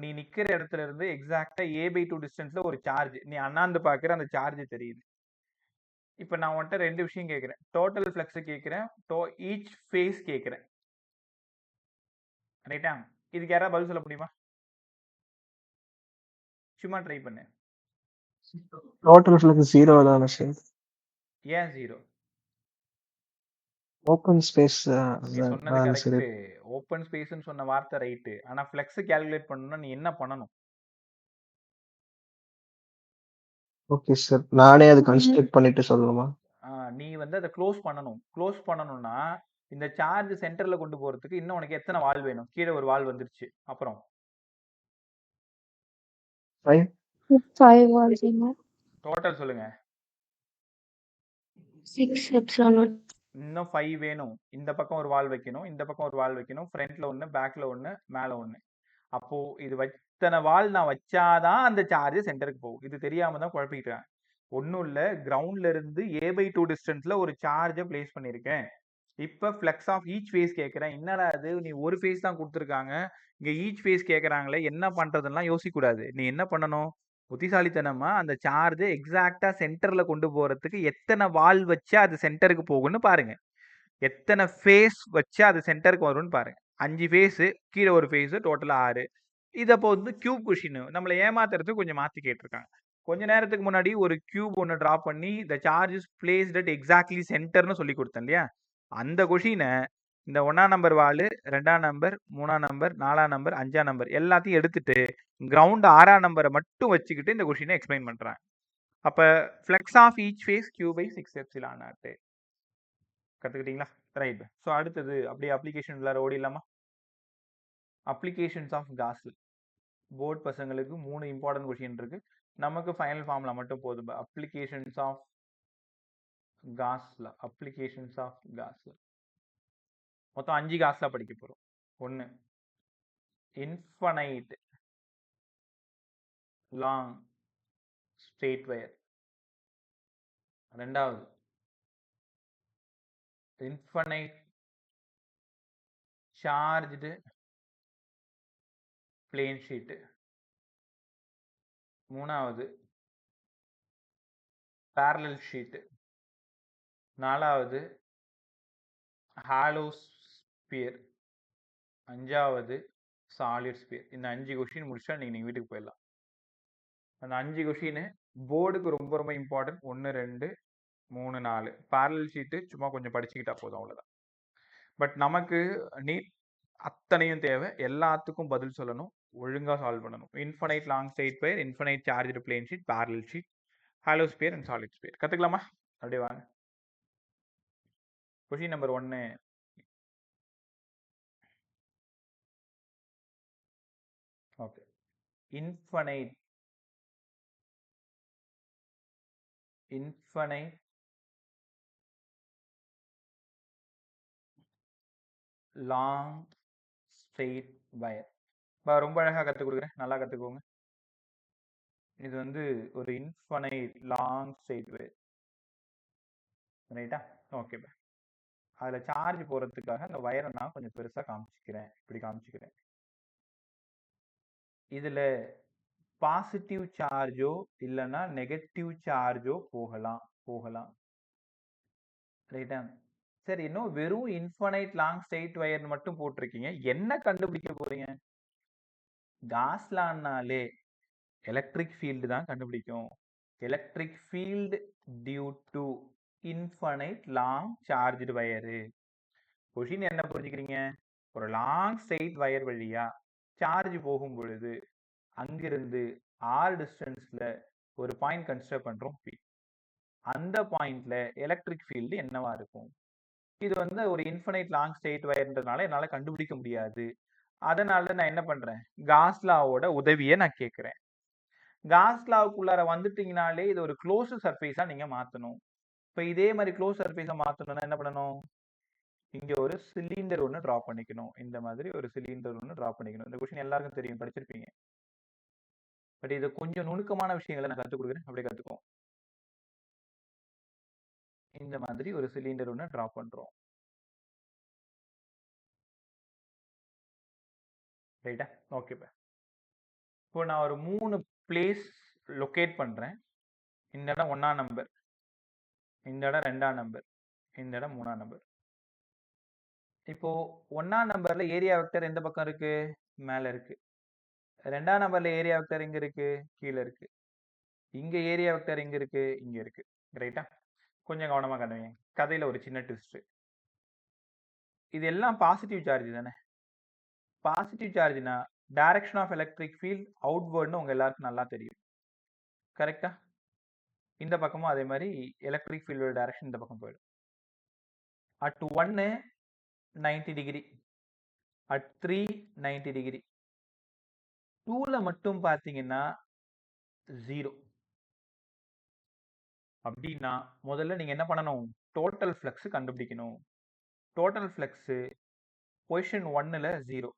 நீ நிக்கிற இடத்துல இருந்து எக்ஸாக்டா A/2 டிஸ்டன்ஸ்ல ஒரு சார்ஜ், நீ அண்ணாந்து பாக்குற அந்த சார்ஜ் தெரியுது. இப்போ நான் உன்கிட்ட 2 விஷயம் கேட்கிறேன். டோட்டல் ஃப்ளக்ஸ் கேட்கிறேன், ஈச் ஃபேஸ் கேட்கிறேன். ரைட்டா? இதுக்கு யாராவது பதில் சொல்ல முடியுமா? சும்மா ட்ரை பண்ணு. Total flux 0 தானே சார்? ஏன் 0? ஓப்பன் ஸ்பேஸ் நீ சொன்னது கரெக்ட். ஓப்பன் ஸ்பேஸ்னு சொன்ன வார்த்தை ரைட்டு. ஆனா ஃப்ளக்ஸ் கால்குலேட் பண்ணனும்னா நீ என்ன பண்ணணும்? ஓகே சார், நானே அது கன்ஸ்ட்ரக்ட் பண்ணிட்டு சொல்லணுமா? நீ வந்து அதை க்ளோஸ் பண்ணணும். க்ளோஸ் பண்ணணும்னா இந்த சார்ஜ் சென்டர்ல கொண்டு போறதுக்கு இன்னும் உனக்கு எத்தனை வால் வேணும்? கீழே ஒரு வால் வந்துருச்சு. அப்புறம் 5. 5 walls in that. டோட்டல் சொல்லுங்க. 6 epsilon naught. இன்னும் 5 வேணும். இந்த பக்கம் ஒரு வால் வைக்கணும், இந்த பக்கம் ஒரு வால் வைக்கணும், ஃப்ரண்ட்ல ஒன்று, பேக்ல ஒன்று, மேல ஒன்று. அப்போ இது இத்தனை வால் நான் வச்சாதான் அந்த சார்ஜ் சென்டருக்கு போகும். இது தெரியாம தான் குழப்பிக்கிட்டேன். ஒன்றும் இல்லை, கிரவுண்ட்ல இருந்து A/2 டிஸ்டன்ஸ்ல ஒரு சார்ஜை பிளேஸ் பண்ணியிருக்கேன். இப்போ ஃப்ளெக்ஸ் ஆஃப் ஈச் ஃபேஸ் கேட்குறேன். என்னடா அது, நீ ஒரு ஃபேஸ் தான் கொடுத்துருக்காங்க, இங்கே ஈச் ஃபேஸ் கேட்குறாங்களே, என்ன பண்ணுறதுலாம் யோசிக்கக்கூடாது. நீ என்ன பண்ணணும், புத்திசாலித்தனமா அந்த சார்ஜை எக்ஸாக்டா சென்டர்ல கொண்டு போறதுக்கு எத்தனை வால் வச்சா அது சென்டருக்கு போகும்னு பாருங்க. எத்தனை ஃபேஸ் வச்சா அது சென்டருக்கு வரும்னு பாருங்க. 5 ஃபேஸ், கீழே ஒரு ஃபேஸ், டோட்டலா 6. இதை இப்போ வந்து கியூப் கொஷின் நம்மளை ஏமாத்துறதுக்கு கொஞ்சம் மாற்றி கேட்டிருக்காங்க. கொஞ்ச நேரத்துக்கு முன்னாடி ஒரு கியூப் ஒன்று ட்ரா பண்ணி the charge is placed at exactly சென்டர்னு சொல்லி கொடுத்தேன் இல்லையா? அந்த கொஷினை இந்த 1ஆம் நம்பர் வால், 2ஆம் நம்பர், 3ஆம் நம்பர், 4ஆம் நம்பர், 5ஆம் நம்பர் எல்லாத்தையும் எடுத்துட்டு கிரவுண்ட் 6ஆம் நம்பரை மட்டும் வச்சுக்கிட்டு இந்த கொஷினை எக்ஸ்பிளைன் பண்றாங்க. அப்ப flux of each face Q/6 epsilon naught. கத்துக்கிட்டீங்களா? ரைட். ஸோ அடுத்தது அப்படியே அப்ளிகேஷன் உள்ளார ஓடிடலாமா? அப்ளிகேஷன்ஸ் ஆஃப் காஸ்ல போர்ட் பசங்களுக்கு 3 இம்பார்ட்டன்ட் கொஷின் இருக்கு. நமக்கு ஃபைனல் ஃபார்முலா மட்டும் போதும். அப்ளிகேஷன்ஸ் ஆஃப் காஸ்ல, அப்ளிகேஷன்ஸ் ஆஃப் காஸ்ல மொத்தம் 5 காஸ்ல படிக்க போறோம். 1 இன்ஃபனைட் லாங் ஸ்ட்ரெயிட் வயர். 2வது இன்ஃபனைட் சார்ஜ்டு பிளேன் ஷீட். 3வது parallel ஷீட். 4வது ஹாலோ ஸ்பியர். 5வது சாலிட் ஸ்பியர். இந்த 5 கொஷின் முடிச்சா நீங்க வீட்டுக்கு போயிடலாம். அந்த 5 கொஷின் போர்டுக்கு ரொம்ப ரொம்ப இம்பார்ட்டன்ட். 1 2 3 4. parallel ஷீட்டு சும்மா கொஞ்சம் படிச்சுக்கிட்டா போதும், அவ்வளவுதான். பட் நமக்கு நீட் அத்தனையும் தேவை. எல்லாத்துக்கும் பதில் சொல்லணும், ஒழுங்கா சால்வ் பண்ணணும். Infinite long straight wire, infinite charged plane sheet, parallel sheet, hollow sphere and solid sphere. கத்துக்கலாமா? அப்படியே வாங்க. Question number 1. Okay. Infinite long straight wire. ரொம்ப அழகா கற்றுக் கொடுக்குறேன், நல்லா கற்றுக்கோங்க. இது வந்து ஒரு இன்ஃபனைட் லாங் ஸ்ட்ரெயிட் வயர், ரைட்டா? ஓகே. அதில் சார்ஜ் போகிறதுக்காக அந்த வயரை நான் கொஞ்சம் பெருசாக காமிச்சிக்கிறேன். இப்படி காமிச்சிக்கிறேன். இதில் பாசிட்டிவ் சார்ஜோ இல்லைன்னா நெகட்டிவ் சார்ஜோ போகலாம், ரைட்டா? சரி, இன்னும் வெறும் இன்ஃபனைட் லாங் ஸ்ட்ரெயிட் வயர் மட்டும் போட்டிருக்கீங்க, என்ன கண்டுபிடிக்க போறீங்க? காஸ்லான்னாலே எலக்ட்ரிக் ஃபீல்டு தான் கண்டுபிடிக்கும். Electric field due to infinite long charged wire. Question என்ன புரிஞ்சுக்கிறீங்க? ஒரு லாங் ஸ்ட்ரெயிட் வயர் வழியா சார்ஜ் போகும் பொழுது அங்கிருந்து r டிஸ்டன்ஸ்ல ஒரு பாயிண்ட் கன்சிடர் பண்றோம் P. அந்த பாயிண்ட்ல எலக்ட்ரிக் ஃபீல்டு என்னவா இருக்கும்? இது வந்து ஒரு இன்ஃபனைட் லாங் ஸ்ட்ரெயிட் வயர்ன்றதுனால என்னால கண்டுபிடிக்க முடியாது. அதனால நான் என்ன பண்றேன், காஸ் லாவோட உதவியை நான் கேட்கிறேன். காஸ் லாவுக்குள்ளார வந்துட்டீங்கனாலே இது ஒரு க்ளோஸ் சர்ஃபேஸா நீங்க மாத்தணும். இப்போ இதே மாதிரி க்ளோஸ் சர்ஃபேஸா மாத்தணும்னா என்ன பண்ணணும்? இங்க ஒரு சிலிண்டர் ஒன்று டிரா பண்ணிக்கணும். இந்த மாதிரி ஒரு சிலிண்டர் ஒன்று டிரா பண்ணிக்கணும். இந்த கொஸ்டின் எல்லாருக்கும் தெரியும், படிச்சிருப்பீங்க. பட் இது கொஞ்சம் நுணுக்கமான விஷயங்களை நான் கற்றுக் கொடுக்குறேன், அப்படியே கற்றுக்குவோம். இந்த மாதிரி ஒரு சிலிண்டர் ஒன்று டிரா பண்றோம், ரைட்டா? ஓகே. இப்போ நான் ஒரு 3 பிளேஸ் லொக்கேட் பண்றேன். இந்த இடம் 1ஆம் நம்பர், இந்த இடம் 2ஆம் நம்பர், இந்த இடம் 3ஆம் நம்பர். இப்போ 1ஆம் நம்பர்ல ஏரியா வெக்டர் எந்த பக்கம் இருக்கு? மேல இருக்கு. 2ஆம் நம்பர்ல ஏரியா வெக்டர் எங்க இருக்கு? கீழே இருக்கு. இங்க ஏரியா வெக்டர் எங்க இருக்கு? இங்க இருக்கு, ரைட்டா? கொஞ்சம் கவனமா கண்டுவீங்க. கதையில ஒரு சின்ன ட்விஸ்ட். இது எல்லாம் பாசிட்டிவ் சார்ஜ் தானே? பாசிட்டிவ் சார்ஜ்னா டைரக்ஷன் ஆஃப் எலக்ட்ரிக் ஃபீல்ட் அவுட்வர்ட்னு உங்க எல்லாருக்கும் நல்லா தெரியும், கரெக்டா? இந்த பக்கமும் அதே மாதிரி எலக்ட்ரிக் ஃபீல்டோட டைரக்ஷன் இந்த பக்கம் போயிடும். At 1 90 degree, at 3 90 degree. 2ல மட்டும் பார்த்தீங்கன்னா 0. அப்படின்னா முதல்ல நீங்க என்ன பண்ணணும்? டோட்டல் ஃப்ளக்ஸ் கண்டுபிடிக்கணும். டோட்டல் ஃப்ளக்ஸ் பொசிஷன் 1ல 0,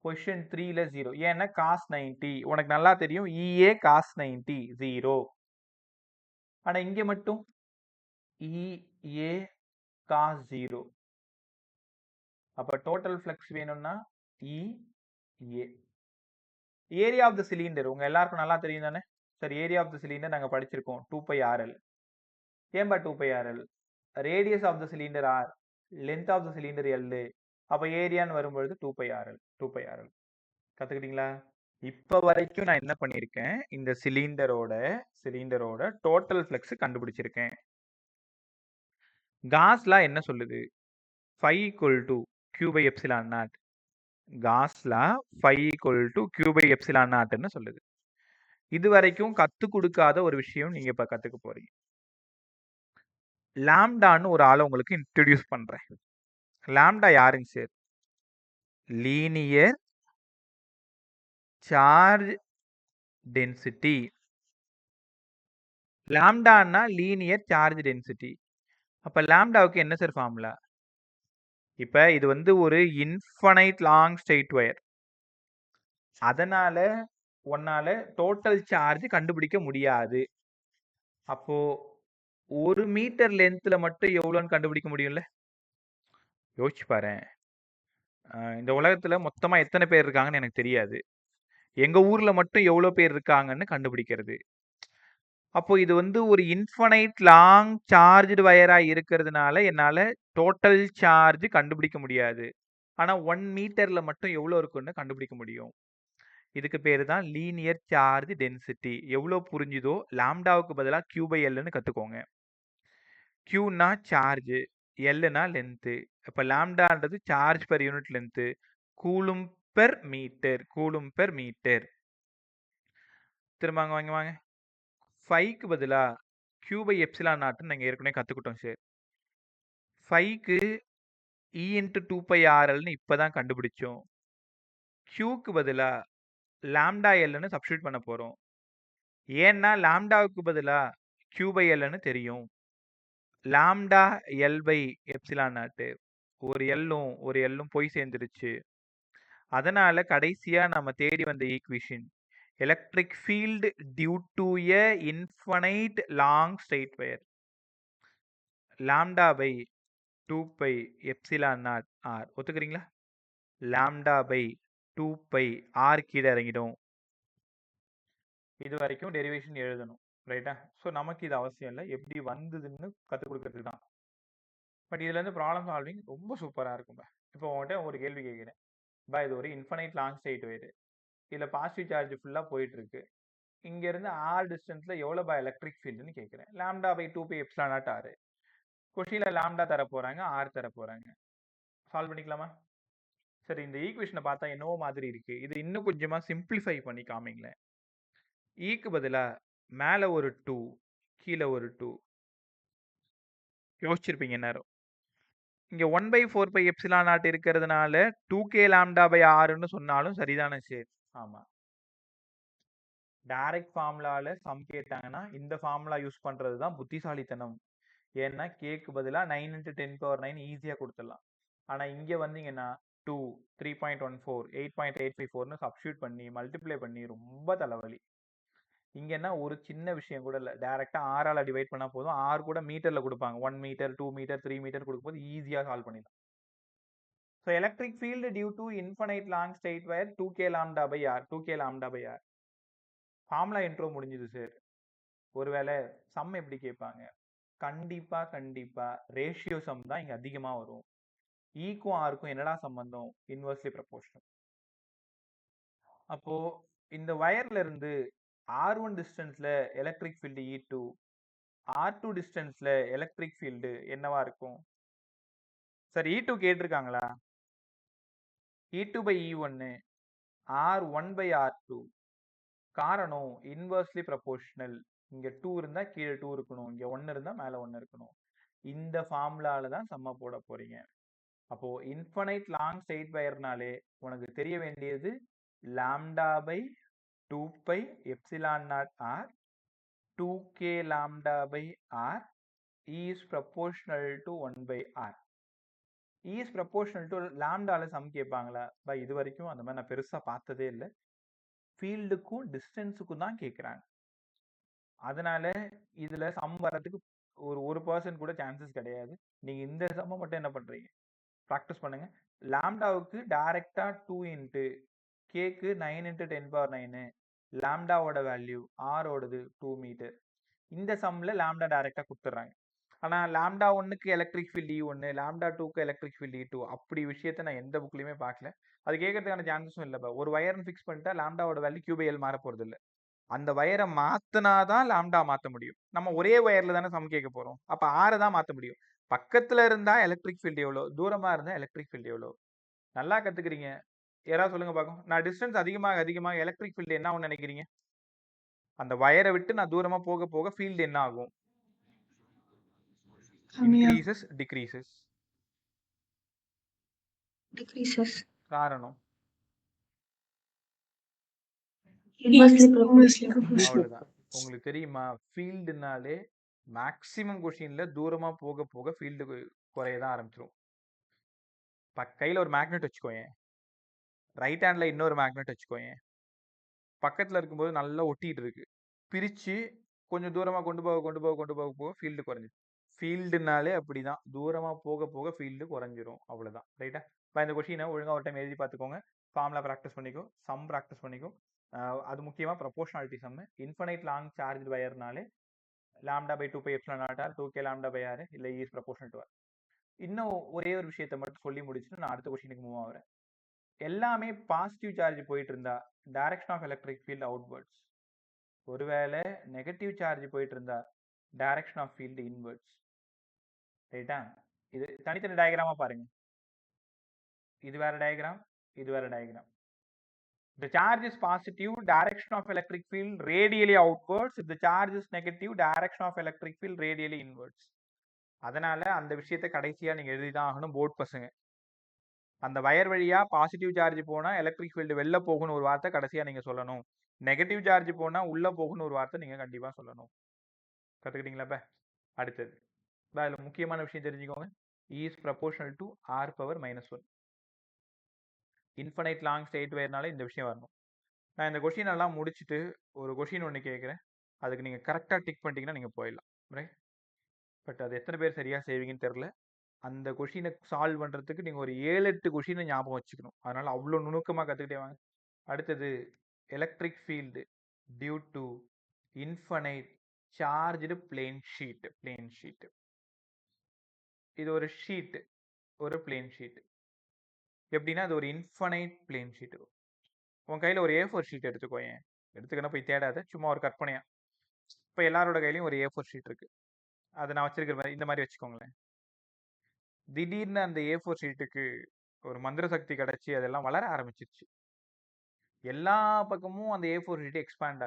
பொசிஷன் 3ல 0. ஏன்னா காஸ் 90 உனக்கு நல்லா தெரியும். EA cos 90 0. ஆனா இங்க மட்டும் EA காஸ் 0. அப்ப டோட்டல் ஃப்ளக்ஸ் வேணும்னா EA. Area of the cylinder உங்க எல்லாருக்கும் நல்லா தெரியும் தானே sir? Area of the cylinder நாங்க படிச்சிருக்கோம் 2πRL. ஏன்பா 2πRL? Radius of the cylinder R, length of the cylinder L. அப்ப ஏரியான்னு வரும்பொழுது 2πRL. கத்துக்கிட்டீங்களா? இப்ப வரைக்கும் நான் என்ன பண்ணிருக்கேன்? இந்த சிலிண்டரோட டோட்டல் ஃப்ளக்ஸ் கண்டுபிடிச்சிருக்கேன். காஸ் லா என்ன சொல்லுது? phi equal to Q by epsilon naught. Cos law phi equal to Q by epsilon naughtன்னு சொல்லுது. இது வரைக்கும் கத்து கொடுக்காத ஒரு விஷயம் நீங்க இப்ப கத்துக்க போறீங்க. லாம்டான்னு ஒரு ஆளை உங்களுக்கு இன்ட்ரடியூஸ் பண்றேன். லாம்டா யாருங்க சார்? Linear charge density. லாம்டான்னா லீனியர் சார்ஜ் டென்சிட்டி. அப்ப லாம்டாவுக்கு என்ன சார் ஃபார்முலா? இப்ப இது வந்து ஒரு இன்ஃபனைட் லாங் ஸ்ட்ரெயிட் வயர். அதனால உன்னால டோட்டல் சார்ஜ் கண்டுபிடிக்க முடியாது. அப்போ 1 மீட்டர் லென்த்ல மட்டும் எவ்வளோன்னு கண்டுபிடிக்க முடியும்ல? யோசிச்சு பாரு. இந்த உலகத்துல மொத்தமா எத்தனை பேர் இருக்காங்கன்னு எனக்கு தெரியாது. எங்க ஊர்ல மட்டும் எவ்வளவு பேர் இருக்காங்கன்னு கண்டுபிடிக்கிறது. அப்போ இது வந்து ஒரு இன்ஃபனைட் லாங் சார்ஜ்டு வயரா இருக்கிறதுனால என்னால டோட்டல் சார்ஜ் கண்டுபிடிக்க முடியாது. ஆனா 1 மீட்டர்ல மட்டும் எவ்வளவு இருக்குன்னு கண்டுபிடிக்க முடியும். இதுக்கு பேரு தான் லீனியர் சார்ஜ் டென்சிட்டி. எவ்வளவு புரிஞ்சுதோ லாம்டாவுக்கு பதிலா Q by Lன்னு கத்துக்கோங்க. Qனா சார்ஜ், Lனா லென்த். அப்ப லாம்டான்றது charge per unit length, coulomb per metre. திரும்ப வாங்க. 5க்கு பதிலா Q by epsilon நாட்னு நாங்க ஏற்கனவே கத்துக்கிட்டோம் சார். 5க்கு E into 2πRLன்னு இப்பதான் கண்டுபிடிச்சோம். Qக்கு பதிலா லாம்டா Lன்னு சப்ஸ்டியூட் பண்ண போறோம். ஏன்னா லாம்டாவுக்கு பதிலா Q by Lன்னு தெரியும். Lambda L by epsilon naught. ஒரு Lலும் போய் சேர்ந்துருச்சு. அதனால கடைசியா நம்ம தேடி வந்த equation electric field due to a infinite long straight wire. Lambda by 2π epsilon naught R. ஒத்துக்கிறீங்களா? லாம்டா பை 2π R கீழே இறங்கிடும். இது வரைக்கும் டெரிவேஷன் எழுதணும். ரைட்டா? ஸோ நமக்கு இது அவசியம் இல்லை. எப்படி வந்ததுன்னு கற்றுக் கொடுக்கறதுக்கு தான். பட் இதுல இருந்து ப்ராப்ளம் சால்விங் ரொம்ப சூப்பரா இருக்கும். இப்போ உங்கள்கிட்ட ஒரு கேள்வி கேட்கிறேன். இது ஒரு இன்ஃபனைட் லாங் ஸ்ட்ரெயிட் வயர். இதுல பாசிட்டிவ் சார்ஜ் ஃபுல்லா போயிட்டு இருக்கு. இங்க இருந்து ஆர் டிஸ்டன்ஸ்ல எவ்வளவு எலக்ட்ரிக் ஃபீல்டுன்னு கேட்கிறேன். Lambda by 2π epsilon naught R. கொஸ்டின்ல லாம்டா தர போறாங்க, ஆர் தர போறாங்க. சால்வ் பண்ணிக்கலாமா? சரி, இந்த ஈக்குவேஷனை பார்த்தா என்னவோ மாதிரி இருக்கு. இது இன்னும் கொஞ்சமா சிம்பிளிஃபை பண்ணி காமிங்களேன். ஈக்கு பதிலா மேல ஒரு 2, கீழே ஒரு 2 யோசிச்சிருப்பீங்க நேரம். இங்க 1/4π epsilon நாட் இருக்கிறதுனால 2k லாம்டா பை ஆர்ன்னு சொன்னாலும் சரிதானே சார்? ஆமா. டைரக்ட் ஃபார்முலால சம் கேட்டாங்கன்னா இந்த ஃபார்முலா யூஸ் பண்றது தான் புத்திசாலித்தனம். ஏன்னா கேக்கு பதிலா 9 × 10⁹ ஈஸியா கொடுத்துடலாம். ஆனா இங்க வந்தீங்கன்னா 2, 3.14, 8.854ன்னு சப்ஸ்டியூட் பண்ணி மல்டிப்ளை பண்ணி ரொம்ப தலைவலி. இங்கன்னா ஒரு சின்ன விஷயம் கூட இல்லை. டைரக்டா ஆரால டிவைட் பண்ணா போதும். ஆர் கூட மீட்டர்ல கொடுப்பாங்க. 1 மீட்டர், 2 மீட்டர், 3 மீட்டர் கொடுக்கும்போது ஈஸியா சால்வ் பண்ணிடலாம். So electric field due to infinite long straight wire 2k lambda by r. Formula intro முடிஞ்சது சார். ஒருவேளை சம் எப்படி கேட்பாங்க? கண்டிப்பா ரேஷியோ சம் தான் இங்க அதிகமா வரும். ஈக்கும் ஆருக்கும் என்னடா சம்பந்தம்? Inversely proportional. அப்போ இந்த வயர்ல இருந்து R1 டிஸ்டன்ஸ்ல எலக்ட்ரிக் ஃபீல்டு E2, R2 டிஸ்டன்ஸ்ல எலக்ட்ரிக் ஃபீல்டு என்னவா இருக்கும்? Sir E2 கேட்டிருக்காங்களா? E2 by E1, R1 by R2. காரணம் இன்வெர்ஸ்லி ப்ரொபோர்ஷனல். இங்க 2 இருந்தா கீழே 2 இருக்கணும், இங்க 1 இருந்தா மேல 1 இருக்கணும். இந்த ஃபார்முலால தான் சம்ம போட போறீங்க. அப்போ இன்ஃபனைட் லாங் ஸ்ட்ரெயிட் வயர்னாலே உனக்கு தெரிய வேண்டியது lambda by 2 by epsilon naught R 2k lambda by R is proportional to 1 by R. Is proportional to லாம்டால சம் கேட்பாங்களா? பை இது வரைக்கும் அந்த மாதிரி நான் பெருசா பார்த்ததே இல்லை. ஃபீல்டுக்கும் டிஸ்டன்ஸுக்கும் தான் கேட்குறாங்க. அதனால இதுல சம் வர்றதுக்கு ஒரு 1% கூட சான்சஸ் கிடையாது. நீங்க இந்த சம்ம மட்டும் என்ன பண்றீங்க, ப்ராக்டிஸ் பண்ணுங்க. லாம்டாவுக்கு டைரக்டா 2 இன்ட்டு கேக்கு 9 இன்ட்டு 10⁻9 லாம்டாவோட வேல்யூ ஆரோடது 2 மீட்டர். இந்த சம்ல லாம்டா டைரக்டா கொடுத்துட்றாங்க. ஆனா லாம்டா 1க்கு எலக்ட்ரிக் ஃபீல்ட் E1, லாம்டா 2க்கு எலக்ட்ரிக் ஃபீல்ட் E2 அப்படி விஷயத்த நான் எந்த புக்லயுமே பார்க்கல. அது கேட்கறதுக்கான சான்சஸும் இல்லைப்பா. ஒரு வயர்னு ஃபிக்ஸ் பண்ணிட்டா லாம்டாவோட வேல்யூ Q/L மாற போறது இல்லை. அந்த வயரை மாத்தினாதான் லாம்டா மாத்த முடியும். நம்ம ஒரே வயர்ல தானே சம் கேட்க போறோம். அப்ப 6 தான் மாத்த முடியும். பக்கத்துல இருந்தா எலக்ட்ரிக் ஃபீல்ட் எவ்வளோ, தூரமா இருந்தா எலக்ட்ரிக் ஃபீல்ட் எவ்வளோ. நல்லா கத்துக்கிறீங்க. யாராவது சொல்லுங்க பார்க்கும். நான் டிஸ்டன்ஸ் அதிகமாக எலக்ட்ரிக் ஃபீல்டு என்ன ஆகும்னு நினைக்கிறீங்க? அந்த வயரை விட்டு நான் தூரமா போக போக ஃபீல்டு என்ன ஆகும்? Increases decreases? டிக்ரீசஸ். காரணம் அவ்வளவுதான். உங்களுக்கு தெரியுமா, ஃபீல்டுனாலே மேக்சிமம் கொஷின்ல தூரமா போக போக ஃபீல்டு குறையதான் ஆரம்பிச்சிடும். கையில ஒரு மேக்னெட் வச்சுக்கோயேன், ரைட் ஹேண்ட்ல இன்னொரு மேக்னெட் வச்சுக்கோயேன், பக்கத்துல இருக்கும்போது நல்லா ஒட்டிட்டு இருக்கு, பிரிச்சு கொஞ்சம் தூரமா கொண்டு போக ஃபீல்டு குறைஞ்சிடும். ஃபீல்டுனாலே அப்படிதான், தூரமா போக போக ஃபீல்டு குறைஞ்சிரும். அவ்வளவுதான். ரைட்டா? இந்த கொஷினை ஒழுங்கா ஒரு டைம் எழுதி பார்த்துக்கோங்க. ஃபார்முலா ப்ராக்டிஸ் பண்ணிக்கோ, சம் ப்ராக்டிஸ் பண்ணிக்கோ. அது முக்கியமா proportionality sum. Infinite long charge வயர்னாலே lambda by 2 by epsilon naught R 2k lambda by R இல்லை இஸ் ப்ரொபோர்ஷனல் டு ஆர். இன்னும் ஒரே ஒரு விஷயத்தை மட்டும் சொல்லி முடிச்சுட்டு நான் அடுத்த கொஸ்டினுக்கு மூவ் ஆகிறேன். எல்லாமே பாசிட்டிவ் சார்ஜ் போயிட்டு இருந்தா direction of electric field outwards. ஒருவேளை நெகட்டிவ் சார்ஜ் போயிட்டு இருந்தா டைரக்ஷன் ஆஃப் ஃபீல்ட் இன்வர்ட்ஸ். ரைட்டா? இது தனித்தனி டயக்ராமா பாருங்க. இது வேற டயக்ராம், இது வேற diagram. The charge is positive, direction of electric field radially outwards. If the charge is negative, direction of electric field radially inwards. அதனால அந்த விஷயத்தை கடைசியா நீங்க எழுதிதான் ஆகணும் போர்ட் பசங்க. அந்த வயர் வழியா பாசிட்டிவ் சார்ஜ் போனா எலக்ட்ரிக் ஃபீல்டு வெளில போகணும் ஒரு வார்த்தை கடைசியா நீங்க சொல்லணும். நெகட்டிவ் சார்ஜ் போனா உள்ள போகணும் ஒரு வார்த்தை நீங்க கண்டிப்பா சொல்லணும். கத்துக்கிட்டீங்களா? இப்ப அடுத்தது இதுல முக்கியமான விஷயம் தெரிஞ்சுக்கோங்க. Is proportional to r power -1. Infinite long straight வயர்னால இந்த விஷயம் வரணும். நான் இந்த கொஷின் எல்லாம் முடிச்சுட்டு ஒரு கொஷின் ஒன்று கேட்குறேன். அதுக்கு நீங்கள் கரெக்டாக டிக் பண்ணிட்டீங்கன்னா நீங்கள் போயிடலாம். ரைட்? பட் அது எத்தனை பேர் சரியாக செய்வீங்கன்னு தெரில. அந்த கொஷினை சால்வ் பண்ணுறதுக்கு நீங்கள் ஒரு 7-8 கொஷினை ஞாபகம் வச்சுக்கணும். அதனால் அவ்வளோ நுணுக்கமாக கற்றுக்கிட்டே வாங்க. அடுத்தது electric field due to infinite charged plane sheet. இது ஒரு ஷீட், ஒரு பிளேன் ஷீட். எப்படின்னா அது ஒரு இன்ஃபனைட் பிளேன் ஷீட். உன் கையில் ஒரு A4 ஷீட் எடுத்துக்கோயேன். எடுத்துக்கணும் போய் தேடாத, சும்மா ஒரு கற்பனையா. இப்போ எல்லாரோட கையிலையும் ஒரு A4 ஷீட் இருக்கு. அதை நான் வச்சிருக்கிற மாதிரி இந்த மாதிரி வச்சுக்கோங்களேன். திடீர்னு அந்த A4 ஷீட்டுக்கு ஒரு மந்திர சக்தி கிடைச்சி அதெல்லாம் வளர ஆரம்பிச்சிருச்சு. எல்லா பக்கமும் அந்த A4 ஷீட் எக்ஸ்பேண்ட்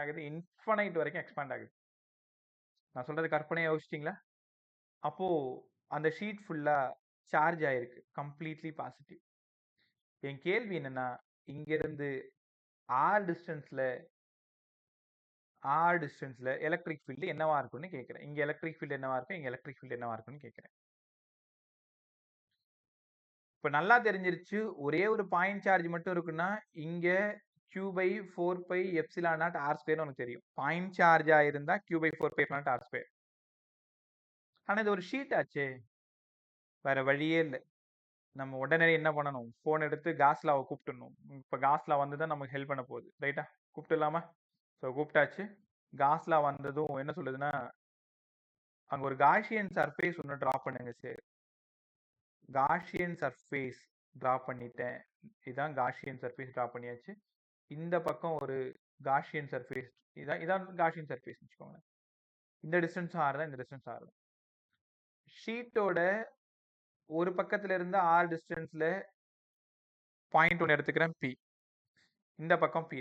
ஆகுது, இன்ஃபனைட் வரைக்கும் எக்ஸ்பேண்ட் ஆகுது. நான் சொல்றது கற்பனையா யோசிச்சிங்களா? அப்போ அந்த ஷீட் ஃபுல்லா சார்ஜ் ஆயிருக்கு, கம்ப்ளீட்லி பாசிட்டிவ். என் கேள்வி என்னன்னா, இங்க இருந்து ஆர் டிஸ்டன்ஸ்ல எலக்ட்ரிக் ஃபீல்டு என்னவா இருக்கும்னு கேட்கிறேன். இங்க எலக்ட்ரிக் ஃபீல்டு என்னவா இருக்கும், இங்க எலக்ட்ரிக் ஃபீல்டு என்னவா இருக்கும்னு கேட்கிறேன். இப்ப நல்லா தெரிஞ்சிருச்சு. ஒரே ஒரு பாயிண்ட் சார்ஜ் மட்டும் இருக்குன்னா இங்க Q/4πε0r² உனக்கு தெரியும். பாயிண்ட் சார்ஜா இருந்தா Q/4πε0r². ஆனா இது ஒரு ஷீட் ஆச்சே, வேற வழியே இல்லை. நம்ம உடனே என்ன பண்ணணும், போன் எடுத்து காஸ்லாவை கூப்பிட்டுணும். இப்ப காஸ்லா வந்துதான் நமக்கு ஹெல்ப் பண்ண போகுது. ரைட்டா? கூப்பிட்டுலாமா? ஸோ கூப்பிட்டாச்சு. காஸ்லா வந்ததும் என்ன சொல்லுதுன்னா, அங்க ஒரு காஷியன் சர்ஃபேஸ் ஒன்று டிரா பண்ணுங்க சார். காஷியன் சர்ஃபேஸ் டிரா பண்ணிட்டேன். இதான் காஷியன் சர்ஃபேஸ் டிரா பண்ணியாச்சு. இந்த பக்கம் ஒரு காஷியன் சர்ஃபேஸ், இதான் காஷியன் சர்ஃபேஸ் வச்சுக்கோங்க. இந்த டிஸ்டன்ஸ் ஆர் தான், இந்த டிஸ்டன்ஸ் ஆர் தான். ஷீட்டோட ஒரு பக்கத்துல இருந்து ஆர் டிஸ்டன்ஸ்ல பாயிண்ட் ஒன்று எடுத்துக்கிறேன் P. இந்த பக்கம் P'.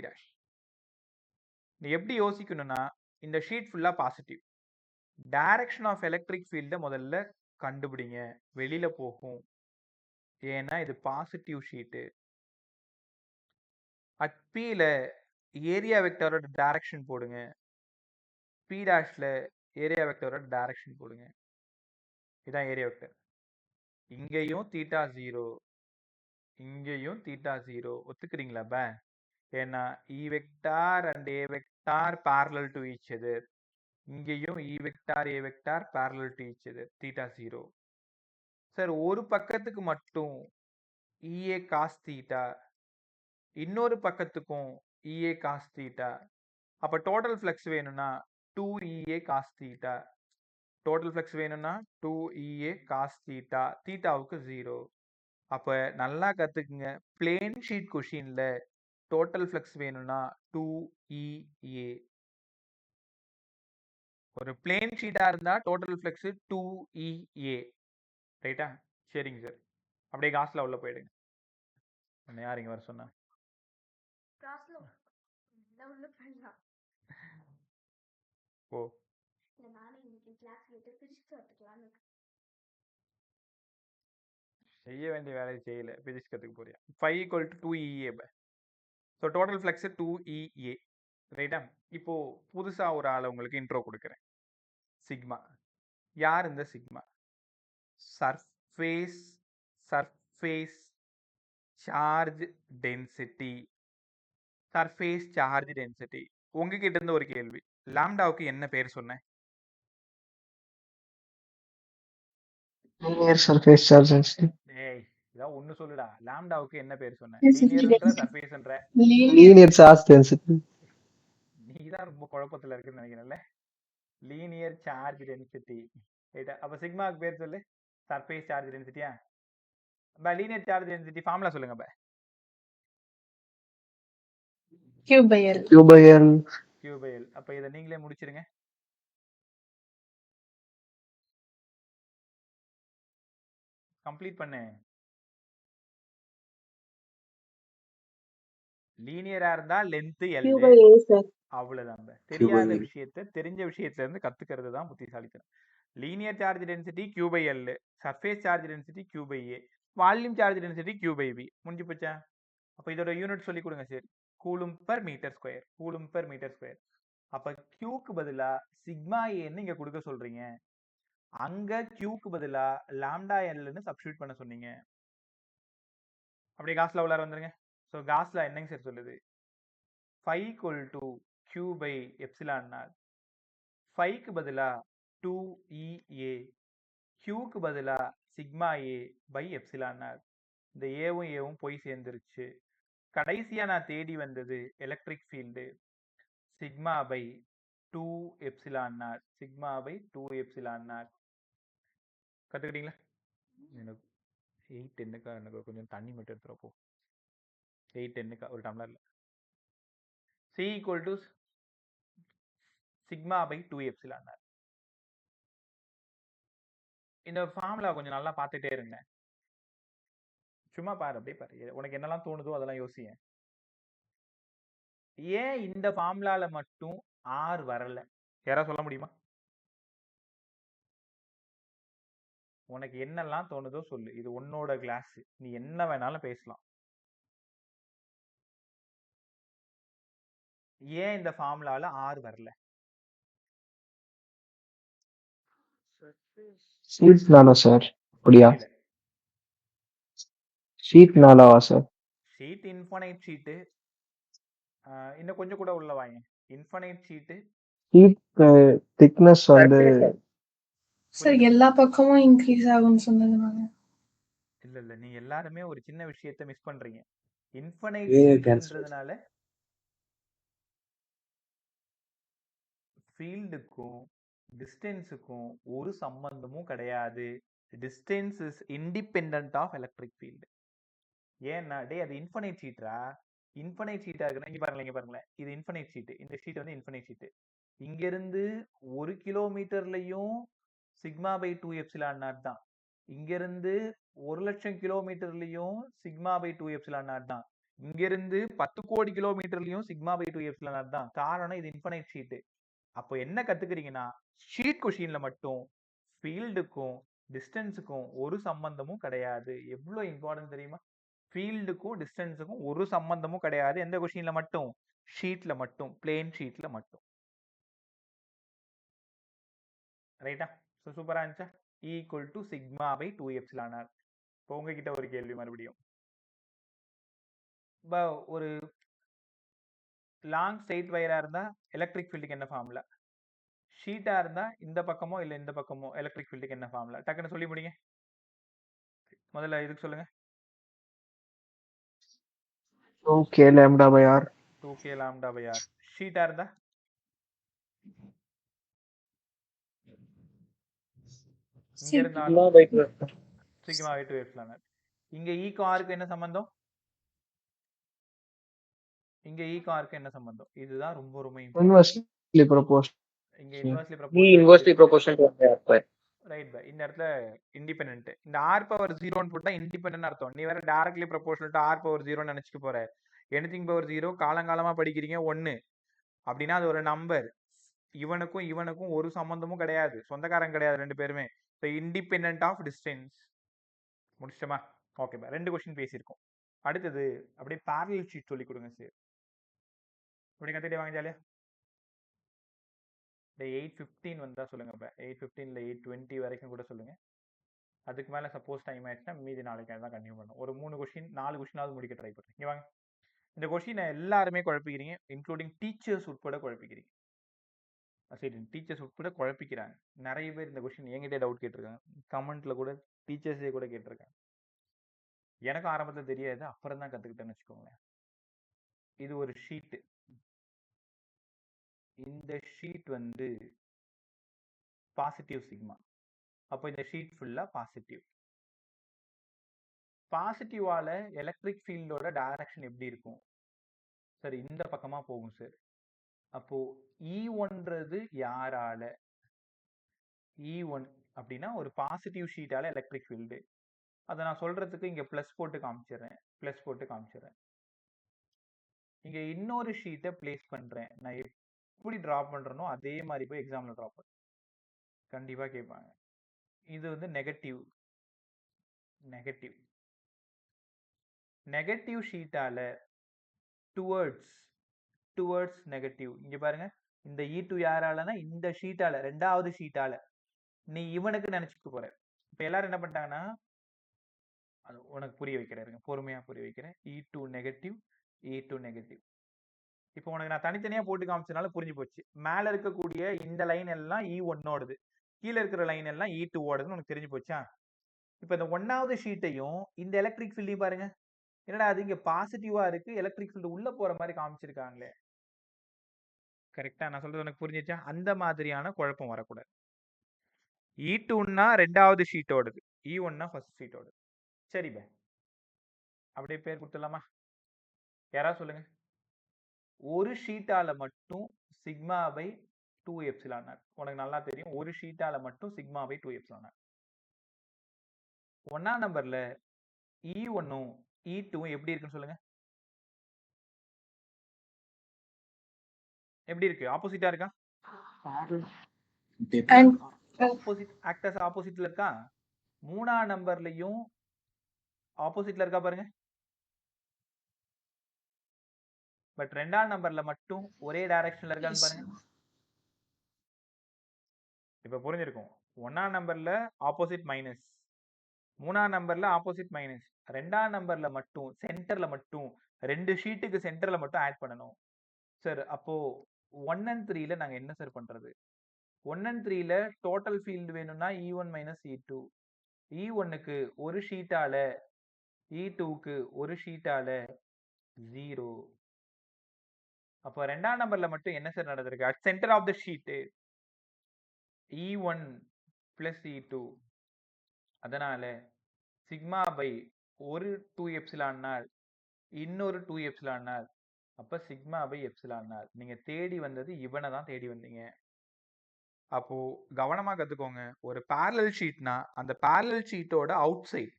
நீ எப்படி யோசிக்கணும்னா இந்த ஷீட் ஃபுல்லா பாசிட்டிவ். டைரக்ஷன் ஆஃப் எலக்ட்ரிக் ஃபீல்டை முதல்ல கண்டுபிடிங்க. வெளியில போகும், ஏன்னா இது பாசிட்டிவ் ஷீட்டு. அட் பில ஏரியா வெக்டரோட டைரக்ஷன் போடுங்க. பி டாஷ்ல ஏரியா வெக்டரோட டைரக்ஷன் போடுங்க. இதான் ஏரியா வெக்டர். இங்கேயும் தீட்டா 0, இங்கேயும் தீட்டா 0. ஒத்துக்கிறீங்களா பே? ஏன்னா இ vector and A vector parallel to each other. இங்கேயும் இ vector A vector parallel to each other. Theta 0. Sir ஒரு பக்கத்துக்கு மட்டும் இஏ காஸ் தீட்டா, இன்னொரு பக்கத்துக்கும் இஏ காஸ் தீட்டா. அப்ப டோட்டல் ஃப்ளக்ஸ் வேணும்னா 2EA cos theta. Total flux வேணும்னா 2EA காஸ் தீட்டா. தீட்டாவுக்கு 0. அப்ப நல்லா கத்துக்குங்க, பிளேன் ஷீட் கொஷின்ல டோட்டல் ஃப்ளக்ஸ் வேணும்னா 2EA. ஒரு பிளேன் ஷீட்டா இருந்தா டோட்டல் ஃப்ளக்ஸ் 2EA. ரைட்டா? சரிங்க சார். அப்படியே காஸ்ல உள்ள போயிடுங்க. உன்னை யார் இங்க வர சொன்னா? ஓ, செய்ய வேண்டிய வேலையை செய்யல, பிசிக்ஸ் கத்துக்க போறியா? 5 = 2EA. So total flux 2EA. ரைட்டா? இப்போ புதுசா ஒரு ஆளை உங்களுக்கு இன்ட்ரோ கொடுக்குறேன். சிக்மா. யார் இந்த sigma? Surface charge density. Surface charge density. உங்ககிட்ட இருந்து ஒரு கேள்வி, லாம்டாவுக்கு என்ன பேர் சொன்னேன்? linear surface charge density. ஏய், இதான் ஒண்ணு சொல்லுடா. லாம்டாவுக்கு என்ன பேர் சொன்னேன்? Density, லீனியர்ன்ற density. சர்ஃபேஸ்ன்ற? Linear charge density. நீ தான் ரொம்ப குழப்பத்துல இருக்குன்னு நினைக்கிறேன்ல. Linear charge density. ரைட்டா? அப்ப சிக்மாவுக்கு பேர் சொல்லு. சர்ஃபேஸ் சார்ஜ் டென்சிட்டியா? லீனியர் சார்ஜ் டென்சிட்டி ஃபார்முலா சொல்லுங்க பா. Q by L. Q by L. Q by L. அப்ப இதை நீங்களே முடிச்சிருங்க. கம்ப்ளீட் பண்ணு. லீனியரா இருந்தா length Q L. by A, sir. அவ்வளவுதான். தெரியாத விஷயத்தை தெரிஞ்ச விஷயத்துல இருந்து கத்துக்கிறது தான் புத்திசாலித்தனம். Linear charge density Q by L, surface charge density Q by A, volume charge density Q by V. முடிஞ்சு போச்சா? அப்ப இதோட யூனிட் சொல்லி கொடுங்க sir. Coulomb per metre square. Coulomb per metre square. அப்ப Qக்கு பதிலா சிக்மா ஏன்னு இங்க கொடுக்க சொல்றீங்க. அங்க Qக்கு பதிலா லாம்டா Lன்னு சப்ஸ்டிட்யூட் பண்ண சொன்னீங்க. அப்படியே காஸ்ல உள்ளார வந்துருங்க. ஸோ காஸ்ல என்னங்க சார் சொல்லுது? 5 = Q by epsilon naught. 5க்கு பதிலா 2EA, Qக்கு பதிலா sigma A by epsilon naught. இந்த ஏவும் ஏவும் போய் சேர்ந்துருச்சு. கடைசியா நான் தேடி வந்தது electric field sigma by 2 epsilon naught. Sigma by 2 epsilon naught. கத்துக்கிட்டீங்களா? எனக்கு 8:10க்கா எனக்கு கொஞ்சம் தண்ணி மட்டும் எடுத்துறப்போ. 8:10க்கா ஒரு டம்ளர்ல. C = sigma by 2 epsilon naught. இந்த ஃபார்முலா கொஞ்சம் நல்லா பார்த்துட்டே இருங்க. சும்மா பாரு, அப்படியே பாரு, உனக்கு என்னெல்லாம் தோணுதோ அதெல்லாம் யோசிங்க. ஏன் இந்த ஃபார்முலால மட்டும் R வரல? யாராவது சொல்ல முடியுமா? உனக்கு என்னெல்லாம் தோணுதோ சொல்லு. இது உன்னோட கிளாஸ், நீ என்ன வேணாலும் பேசலாம். ஏன் இந்த ஃபார்முலால R வரல? ஷீட்னால சார். அப்படியா? புரியல. ஷீட்னாலவா சார்? Sheet infinite sheet. இன்னும் கொஞ்சம் கூட உள்ள வாங்க. Infinite sheet. ஷீட் திக்னஸ் வந்து சார் எல்லா பக்கமும் இன்க்ரீஸ் ஆகும்னு சொன்னதுனால. இல்ல நீ எல்லாருமே ஒரு சின்ன விஷயத்தை மிஸ் பண்றீங்க. இன்ஃபனைட் ஷீட்ன்றதுனால ஃபீல்டுக்கும் டிஸ்டன்ஸுக்கும் ஒரு சம்பந்தமும் கிடையாது. Distance is independent of electric field. ஏன்னா டே அது இன்ஃபனைட் ஷீட்ரா. இன்ஃபனைட் ஷீட்டா இருக்குன்னா இங்க பாருங்களேன், இது இன்ஃபனைட் ஷீட். இந்த ஷீட் வந்து இன்ஃபனைட் ஷீட். இங்க இருந்து 1 கிலோமீட்டர்லயும் சிக்மா பை 2 எப்சிலான் நாட் தான். இங்க இருந்து 1,00,000 கிலோமீட்டர்லயும் சிக்மா பை 2 எப்சிலான் நாட் தான். இங்கிருந்து 10 கோடி கிலோமீட்டர்லயும் சிக்மா பை 2 எப்சிலான் நாட் தான். காரணம் இது இன்ஃபைனைட் ஷீட். அப்போ என்ன கத்துக்கிறீங்கன்னா, ஷீட் கொஷின்ல மட்டும் ஃபீல்டுக்கும் டிஸ்டன்ஸுக்கும் ஒரு சம்பந்தமும் கிடையாது. எவ்வளவு இம்பார்ட்டன்ட் தெரியுமா? ஃபீல்டுக்கும் டிஸ்டன்ஸுக்கும் ஒரு சம்பந்தமும் கிடையாது. எந்த கொஷின்ல மட்டும்? ஷீட்ல மட்டும், பிளேன் ஷீட்ல மட்டும். ரைட்டா? ஸோ சூப்பரா இருந்துச்சா? Equal to sigma by 2 epsilon naught. இப்போ உங்ககிட்ட ஒரு கேள்வி மறுபடியும். இப்போ ஒரு லாங் ஸ்ட்ரெயிட் வயரா இருந்தா எலக்ட்ரிக் ஃபீல்டுக்கு என்ன ஃபார்முலா? ஷீட்டா இருந்தா இந்த பக்கமோ இல்ல இந்த பக்கமோ எலக்ட்ரிக் ஃபீல்டுக்கு என்ன ஃபார்முலா? டக்குன்னு சொல்லி முடிங்க. முதல்ல இதுக்கு சொல்லுங்க. 2k lambda by r. 2k lambda by r. ஷீட்டா இருந்தா இங்க இருந்தாலும் சிக்மா பை 2 எப்சிலான் நாட். இங்க ஈக்கும் ஆருக்கு என்ன சம்பந்தம்? இங்க ஈக்கும் ஆருக்கு என்ன சம்பந்தம்? இதுதான் ரொம்ப ரொம்ப இம்பார்ட்டன்ட். Inversely proportional. இங்க inversely proportional to r square. Right by. இந்த இடத்துல இண்டிபெண்டன்ட். இந்த r பவர் 0ன்னு போட்டா இண்டிபெண்டன்ட் அர்த்தம். நீ வேற directly proportional to r power 0ன்னு நினைச்சுக்க போற. எனிதிங் பவர் 0 காலங்காலமா படிக்கிறீங்க 1 அப்படின்னா அது ஒரு நம்பர். இவனுக்கும் ஒரு சம்பந்தமும் கிடையாது. சொந்தக்காரங்க கிடையாது ரெண்டு பேருமே. So independent of distance. முடிச்சிட்டோமா? ஓகே பா. 2 கொஸ்டின் பேசியிருக்கோம். அடுத்தது அப்படியே parallel ஷீட் சொல்லி கொடுங்க சார். இப்படி கத்துட்டே வாங்க ஜாலியா. இந்த 8:15 வந்தா சொல்லுங்க. 8:15 8:20 வரைக்கும் கூட சொல்லுங்க. அதுக்கு மேல சப்போஸ் டைம் ஆயிடுச்சுன்னா மீதி நாளைக்கு தான் கண்டினியூ பண்ணும். ஒரு 3 கொஸ்டின் 4 கொஸ்டினாவது முடிக்க ட்ரை பண்ணுங்க. இங்க வாங்க. இந்த கொஸ்டினை எல்லாருமே குழப்பிக்கிறீங்க, இன்க்ளூடிங் டீச்சர்ஸ் உட்பட குழப்பிக்கிறீங்க. சரி, டீச்சர்ஸ் உட்பட குழப்பிக்கிறாங்க. நிறைய பேர் இந்த கொஸ்டின் என்கிட்டே டவுட் கேட்டிருக்காங்க. கமெண்ட்ல கூட டீச்சர்ஸே கூட கேட்டிருக்காங்க. எனக்கு ஆரம்பத்துல தெரியாது, அப்புறம் தான் கத்துக்கிட்டேன்னு வச்சுக்கோங்களேன். இது ஒரு ஷீட். இந்த ஷீட் வந்து பாசிட்டிவ் சிக்மா. அப்போ இந்த ஷீட் ஃபுல்லா பாசிட்டிவ். பாசிட்டிவால எலக்ட்ரிக் ஃபீல்டோட டைரக்ஷன் எப்படி இருக்கும்? சார் இந்த பக்கமா போகும் சார். அப்போ E1ன்றது யாரால? E1 அப்படின்னா ஒரு பாசிட்டிவ் ஷீட்டால எலக்ட்ரிக் ஃபீல்டு. அதை நான் சொல்றதுக்கு இங்க பிளஸ் போட்டு காமிச்சிடுறேன். இங்க இன்னொரு ஷீட்டை பிளேஸ் பண்றேன். நான் எப்படி டிரா பண்றேனோ அதே மாதிரி போய் எக்ஸாம்ல டிரா பண்ண கண்டிப்பா கேட்பாங்க. இது வந்து நெகட்டிவ் ஷீட்டால டுவர்ட்ஸ் நெகட்டிவ். இங்க பாருங்க, இந்த E2 யாராலனா இந்த ஷீட்டால, ரெண்டாவது ஷீட்டால நீ இவனுக்கு நினைச்சுட்டு போற. இப்ப எல்லாரும் என்ன பண்ணிட்டாங்கன்னா, அது உனக்கு புரிய வைக்கிறேன், பொறுமையா புரிய வைக்கிறேன். E2 negative. இப்போ உனக்கு நான் தனித்தனியா போட்டு காமிச்சதுனால புரிஞ்சு போச்சு. மேல இருக்கக்கூடிய இந்த லைன் எல்லாம் E1ஓடது, கீழே இருக்கிற லைன் எல்லாம் E2 ஓடதுன்னு உனக்கு தெரிஞ்சு போச்சா? இப்ப இந்த 1வது ஷீட்டையும் இந்த எலக்ட்ரிக் ஃபீல்டையும் பாருங்க. என்னடா அது இங்க பாசிட்டிவா இருக்கு, எலக்ட்ரிக் ஃபீல்டு உள்ள போற மாதிரி காமிச்சிருக்காங்களே. கரெக்டா நான் சொல்றது உனக்கு புரிஞ்சிச்சா? அந்த மாதிரியான குழப்பம் வரக்கூடாது. E2ன்னா ரெண்டாவது ஷீட்டோடது, E1னா ஃபர்ஸ்ட் ஷீட்டோடது. சரி பே, அப்படியே பேர் கொடுத்துடலாமா? யாராவது சொல்லுங்க. ஒரு ஷீட்டால மட்டும் சிக்மா பை 2 எப்சிலான் நாட். உனக்கு நல்லா தெரியும், ஒரு ஷீட்டால மட்டும் சிக்மா பை 2 எப்சிலான் நாட். 1ஆம் நம்பர்ல E1ம் E2ம் எப்படி இருக்குன்னு சொல்லுங்க. எப்படி இருக்கு? ஆப்போசிட்டா இருக்கா? ஆப்போசிட்ல இருக்கா? 3ஆம் நம்பர்லயும் ஆப்போசிட்ல இருக்கா பாருங்க. பட் 2ஆம் நம்பர்ல மட்டும் ஒரே டைரக்ஷன்ல இருக்கான்னு பாருங்க. இப்ப புரிஞ்சிருக்கும். 1ஆம் நம்பர்ல ஆப்போசிட் மைனஸ், 3ஆம் நம்பர்ல ஆப்போசிட் மைனஸ், 2ஆம் நம்பர்ல மட்டும் சென்டர்ல மட்டும், 2 ஷீட்டுக்கு சென்டர்ல மட்டும் ஆட் பண்ணணும். சார் அப்போ 1 and 3ல நாங்க என்ன சார் பண்றது? 1 and 3ல டோட்டல் ஃபீல்டு வேணும்னா E1 மைனஸ் E2. E1க்கு ஒரு ஷீட்டால, E2க்கு ஒரு ஷீட்டால 0. அப்போ 2ஆம் நம்பர்ல மட்டும் என்ன சார் நடந்திருக்கு? At centre of the sheet E1 plus E2. அதனால சிக்மா பை ஒரு 2 எப்சிலான் நாட் இன்னொரு 2 எப்சிலான் நாட். அப்ப சிக்மா பை எப்சிலான் நாட். நீங்க தேடி வந்தது இவனை தான் தேடி வந்தீங்க. அப்போ கவனமா கத்துக்கோங்க. ஒரு parallel ஷீட்னா அந்த parallel ஷீட்டோட அவுட் சைட்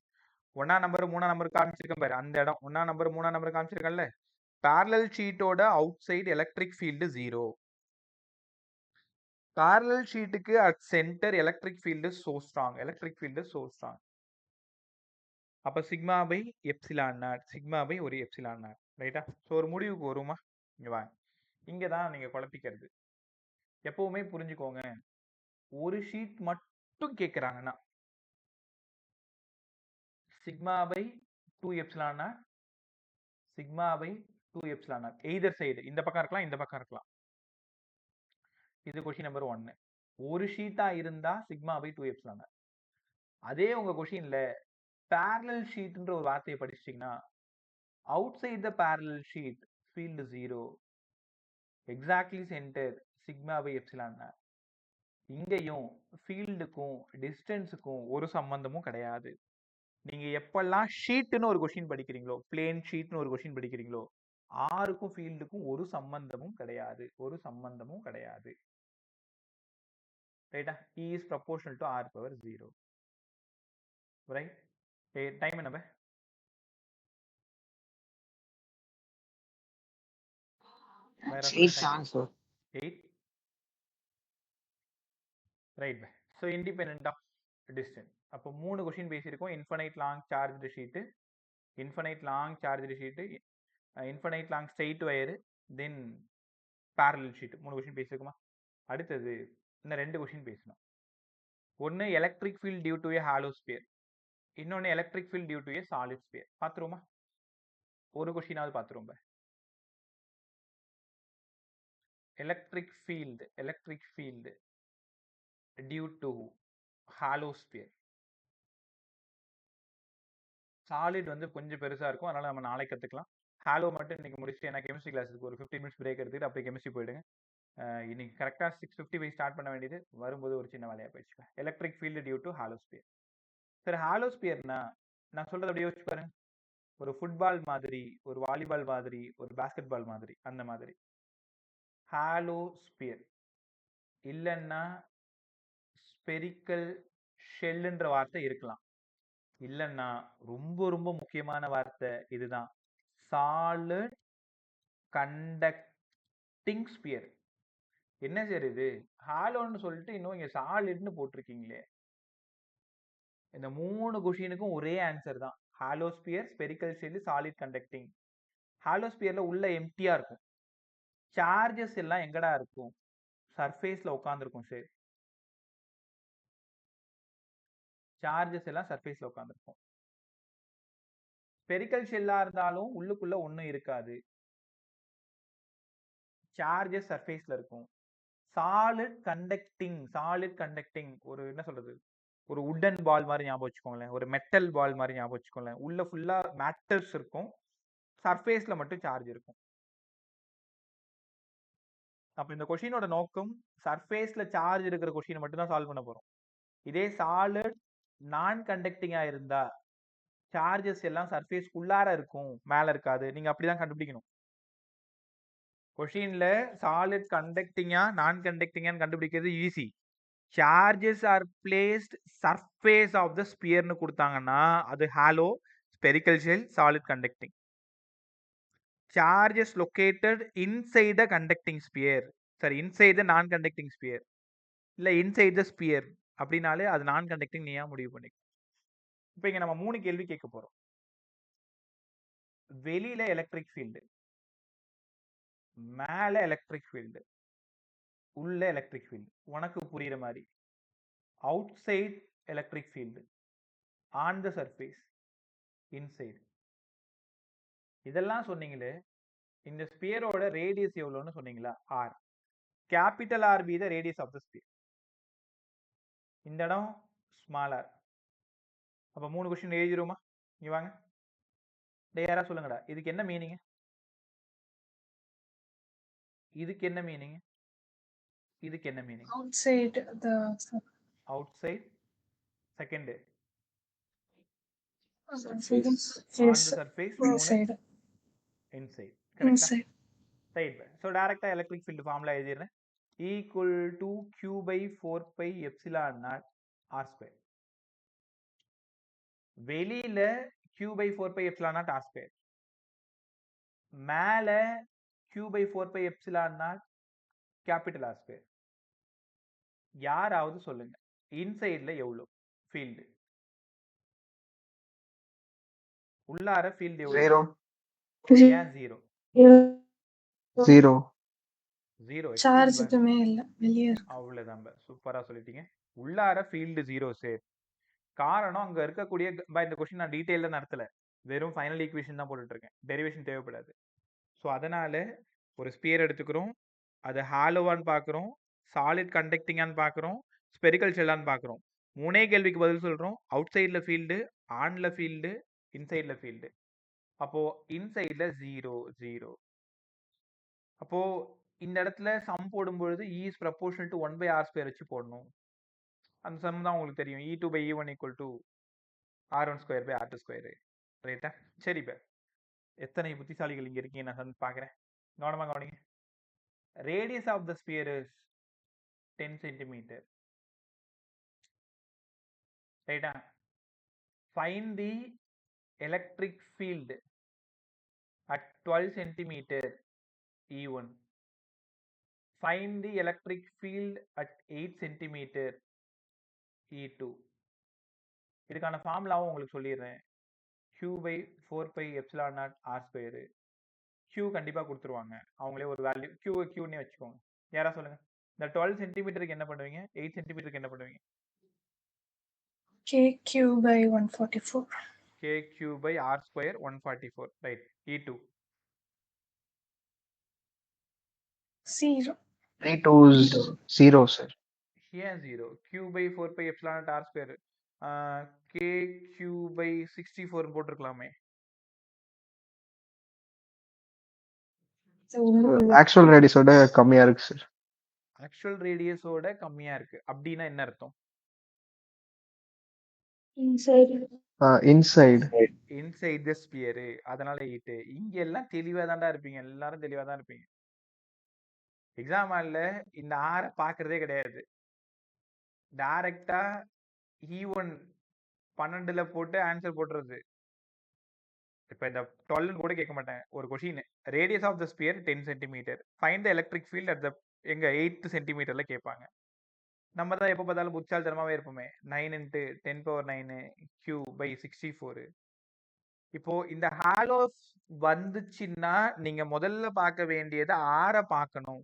1ஆம் நம்பர் 3ஆம் நம்பர் காமிச்சிருக்கேன் பாரு, அந்த இடம் 1ஆம் நம்பர் 3ஆம் நம்பர் காமிச்சிருக்கேன்ல. parallel ஷீட்டோட outside electric field 0. parallel ஷீட்டுக்கு at centre electric field so strong. Electric field so strong. அப்ப sigma by epsilon naught, sigma by ஒரு எப்சிலான் நாட். ரைட்டா? ஸோ ஒரு முடிவுக்கு வருமா? இங்க வாங்க. இங்க தான் நீங்க குழப்பிக்கிறது. எப்பவுமே புரிஞ்சுக்கோங்க, ஒரு ஷீட் மட்டும் கேட்குறாங்கன்னா sigma by 2 epsilon naught, sigma by 2 epsilon naught. Either side, இந்த பக்கம் இருக்கலாம், இந்த பக்கம் இருக்கலாம். இது கொஸ்டின் நம்பர் 1. ஒரு ஷீட்டா இருந்தா சிக்மா பை 2 எப்சிலான் நாட். அதே உங்க கொஸ்டின்ல parallel ஷீட்ன்ற ஒரு வார்த்தையை படிச்சிட்டீங்கன்னா outside the parallel sheet field 0, exactly centre sigma by epsilon naught. இங்கேயும் ஃபீல்டுக்கும் டிஸ்டன்ஸுக்கும் ஒரு சம்பந்தமும் கிடையாது. நீங்க எப்பெல்லாம் ஷீட்னு ஒரு கொஸ்டின் படிக்கிறீங்களோ, பிளேன் ஷீட்னு ஒரு கொஸ்டின் படிக்கிறீங்களோ, ஆருக்கும் ஃபீல்டுக்கும் ஒரு சம்பந்தமும் கிடையாது, ஒரு சம்பந்தமும் கிடையாது. ரைட்டா? E is proportional to r power 0. Right? Time என்ன? வேற 8 answer. 8. Right. So independent of distance. அப்போ 3 கொஸ்டின் பேசியிருக்கோம். Infinite long charge sheet, infinite long charge sheet, infinite long straight wire, then parallel sheet. 3 question பேசியிருக்குமா? அடுத்தது இன்னும் 2 question பேசணும். ஒன்று electric field due to a hollow sphere, இன்னொன்று electric field due to a solid sphere. பார்த்துருவோமா? ஒரு கொஸ்டினாவது பார்த்துருவோம். Electric field due to hollow sphere. Solid வந்து கொஞ்சம் பெருசா இருக்கும், அதனால நம்ம நாளைக்கு கத்துக்கலாம். ஹாலோ மட்டும் இன்னைக்கு முடிச்சுட்டு, ஏன்னா கெமிஸ்ட்ரி கிளாஸுக்கு ஒரு 15 மினிட்ஸ் பிரேக் எடுத்துட்டு அப்படியே கெமிஸ்ட்ரி போயிடுங்க. இன்னைக்கு கரெக்டாக 6:55 ஸ்டார்ட் பண்ண வேண்டியது, வரும்போது ஒரு சின்ன வேலையாக போயிடுச்சு. Electric field due to hollow sphere. சரி, ஹாலோ ஸ்பியர்னா நான் சொல்றது அப்படியே யோசிச்சு பாருங்க. ஒரு ஃபுட்பால் மாதிரி, ஒரு வாலிபால் மாதிரி, ஒரு பாஸ்கெட் பால் மாதிரி, அந்த மாதிரி ஹாலோ ஸ்பியர். இல்லைன்னா ஸ்பெரிக்கல் ஷெல்லுன்ற வார்த்தை இருக்கலாம். இல்லைன்னா ரொம்ப ரொம்ப முக்கியமான வார்த்தை இதுதான், சாலிட் கண்டக்டிங் ஸ்பியர். என்ன சார் இது ஹாலோன்னு சொல்லிட்டு இன்னும் இங்க சாலிட்னு போட்டிருக்கீங்களே? இந்த 3 கொஸ்டினுக்கும் ஒரே ஆன்சர் தான், hollow sphere, spherical shell, solid conducting. Hollow ஸ்பியர்ல உள்ள எம்டியா இருக்கும். சார்ஜஸ் எல்லாம் எங்கடா இருக்கும்? சர்ஃபேஸ்ல உட்காந்துருக்கும் சார். சார்ஜஸ் எல்லாம் சர்ஃபேஸ்ல உட்காந்துருக்கும். ஸ்பெரிக்கல் ஷெல்லா இருந்தாலும் உள்ளுக்குள்ள ஒன்றும் இருக்காது, சார்ஜஸ் சர்ஃபேஸ்ல இருக்கும். சாலிட் கண்டக்டிங் ஒரு என்ன சொல்றது, ஒரு உட்டன் பால் மாதிரி ஞாபகம் வச்சுக்கோங்களேன், ஒரு மெட்டல் பால் மாதிரி ஞாபகம் வச்சுக்கோங்களேன். உள்ள ஃபுல்லா மேட்டர்ஸ் இருக்கும், சர்ஃபேஸ்ல மட்டும் சார்ஜ் இருக்கும். அப்ப இந்த கொஸ்டினோட நோக்கம் சர்ஃபேஸ்ல சார்ஜ் இருக்கிற கொஸ்டினை மட்டும் தான் சால்வ் பண்ண போறோம். இதே சாலிட் நான் கண்டக்டிங்கா இருந்தா சார்ஜஸ் எல்லாம் சர்ஃபேஸ் உள்ளார இருக்கும், மேல இருக்காது. நீங்க அப்படிதான் கண்டுபிடிக்கணும். கொஸ்டின்ல சாலிட் கண்டக்டிங்கா நான் கண்டக்டிங்கான்னு கண்டுபிடிக்கிறது easy. Charges are placed surface of the ஸ்பியர்னு கொடுத்தாங்கன்னா அது hollow, spherical shell, solid conducting. Charges located inside the conducting sphere, சரி inside the non conducting sphere, இல்லை இன்சைட் த ஸ்பியர் அப்படின்னாலே அது நான் கண்டக்டிங் நீயா முடிவு பண்ணிக்கும். இப்போ இங்க நம்ம 3 கேள்வி கேட்க போறோம். வெளியில எலக்ட்ரிக் ஃபீல்டு, மேல எலக்ட்ரிக் ஃபீல்டு, உள்ள எலக்ட்ரிக் ஃபீல்டு. உனக்கு புரியுற மாதிரி outside electric field, on the surface, inside. இதெல்லாம் சொன்னீங்களே. இந்த ஸ்பியரோட ரேடியஸ் எவ்வளோன்னு சொன்னீங்களா? R. Capital R by the radius of the sphere. இந்த இடம் ஸ்மால் ஆர். அப்போ 3 கொஸ்டின் எழுதிருமா? இங்க வாங்க, யாரா சொல்லுங்கடா, இதுக்கு என்ன மீனிங்? இதுக்கு என்ன மீனிங்? இதுக்கு என்ன meaning? outside the outside. Second surface. On Yes, the surface. inside. Inside. கரெக்ட்டா? Inside. ரைட். ஸோ டைரக்டா எலக்ட்ரிக் ஃபீல்டு ஃபார்முலா எழுதிடுறேன். Equal to Q by 4 pi epsilon naught R square. வெளியில q by 4 pi epsilon naught r square, மேல q by 4 pi epsilon naught capital R square. யாராவது சொல்லுங்க இன்சைட்ல எவ்வளோ field, உள்ளார field எவ்வளோ? 0 ஏன் ஜீரோ? 0 ஜீரோ சார்ஜ் எதுவுமே இல்ல வெளியே இருக்கு. அவ்வளவுதான். சூப்பரா சொல்லிட்டீங்க. உள்ளார ஃபீல்டு ஜீரோ சார். காரணம் அங்க இருக்கக்கூடிய இந்த கொஸ்டின் நான் டீடைல்ல நடத்தல, வெறும் ஃபைனல் ஈக்குவேஷன் தான் போட்டுட்டு இருக்கேன், டெரிவேஷன் தேவைப்படாது. ஸோ அதனால ஒரு ஸ்பியர் எடுத்துக்கிறோம், அது ஹாலோவான்னு பார்க்குறோம், சாலிட் கண்டக்டிங்கான்னு பார்க்குறோம், ஸ்பெரிக்கல் ஷெல்லான்னு பார்க்குறோம். மூணே கேள்விக்கு பதில் சொல்கிறோம். அவுட் சைடில் ஃபீல்டு, ஆனில் ஃபீல்டு, இன்சைடில் ஃபீல்டு. அப்போது இன்சைடில் ஜீரோ ஜீரோ. அப்போது இந்த இடத்துல some போடும்பொழுது E is proportional to 1 by R square வச்சு போடணும். அந்த சம் தான் உங்களுக்கு தெரியும், E2 by E1 equal to R1 square by R2 square. ரைட்டா? சரி இப்போ எத்தனை புத்திசாலிகள் இங்கே இருக்கீங்க நான் பார்க்குறேன். கவனிங்க. Radius of the sphere is 10 centimeter. Right? Find the electric field at 12 centimeter E1. Find the electric field at 8 centimeter E2. இதுக்கான ஃபார்முலாவும் உங்களுக்கு சொல்லிடுறேன். Q by 4 pi epsilon naught R square. Q கண்டிப்பாக கொடுத்துருவாங்க, அவங்களே ஒரு வேல்யூ Qன்னே வச்சுக்கோங்க. யாரா சொல்லுங்க, இந்த 12 சென்டிமீட்டருக்கு என்ன பண்ணுவீங்க, 8 சென்டிமீட்டருக்கு என்ன பண்ணுவீங்க? KQ by 144. KQ by R square 144. Right. E2. 0. 3 is 0 sir. Here 0. Q by 4 pi epsilon naught R square. KQ by 64 போட்டிருக்கலாமே. Actual ரேடியஸோட கம்மியா இருக்கு சார். ஆக்சுவல் ரேடியஸோட கம்மியா இருக்கு அப்படின்னா என்ன அர்த்தம்? Inside the sphere. அதனால 8. இங்க எல்லாம் தெளிவா தான்டா இருப்பீங்க, எல்லாரும் தெளிவா தான் இருப்பீங்க. எக்ஸாம் ஹால்ல இந்த ஆற பாக்குறதே கிடையாது. டைரக்டா E1 12ல போட்டு ஆன்சர் போட்டுறது. இப்ப இந்த 12 கூட கேட்க மாட்டேன். ஒரு question, radius of the sphere 10 centimetre, find the electric field at the எங்க 8 சென்டிமீட்டர்ல கேட்பாங்க. நம்ம தான் எப்போ பார்த்தாலும் புத்தால்தனமாவே இருப்போமே, 9 into 10 power 9 Q by 64. இப்போ இந்த ஹாலோஸ் வந்துச்சுன்னா நீங்க முதல்ல பார்க்க வேண்டியது ஆற பார்க்கணும்.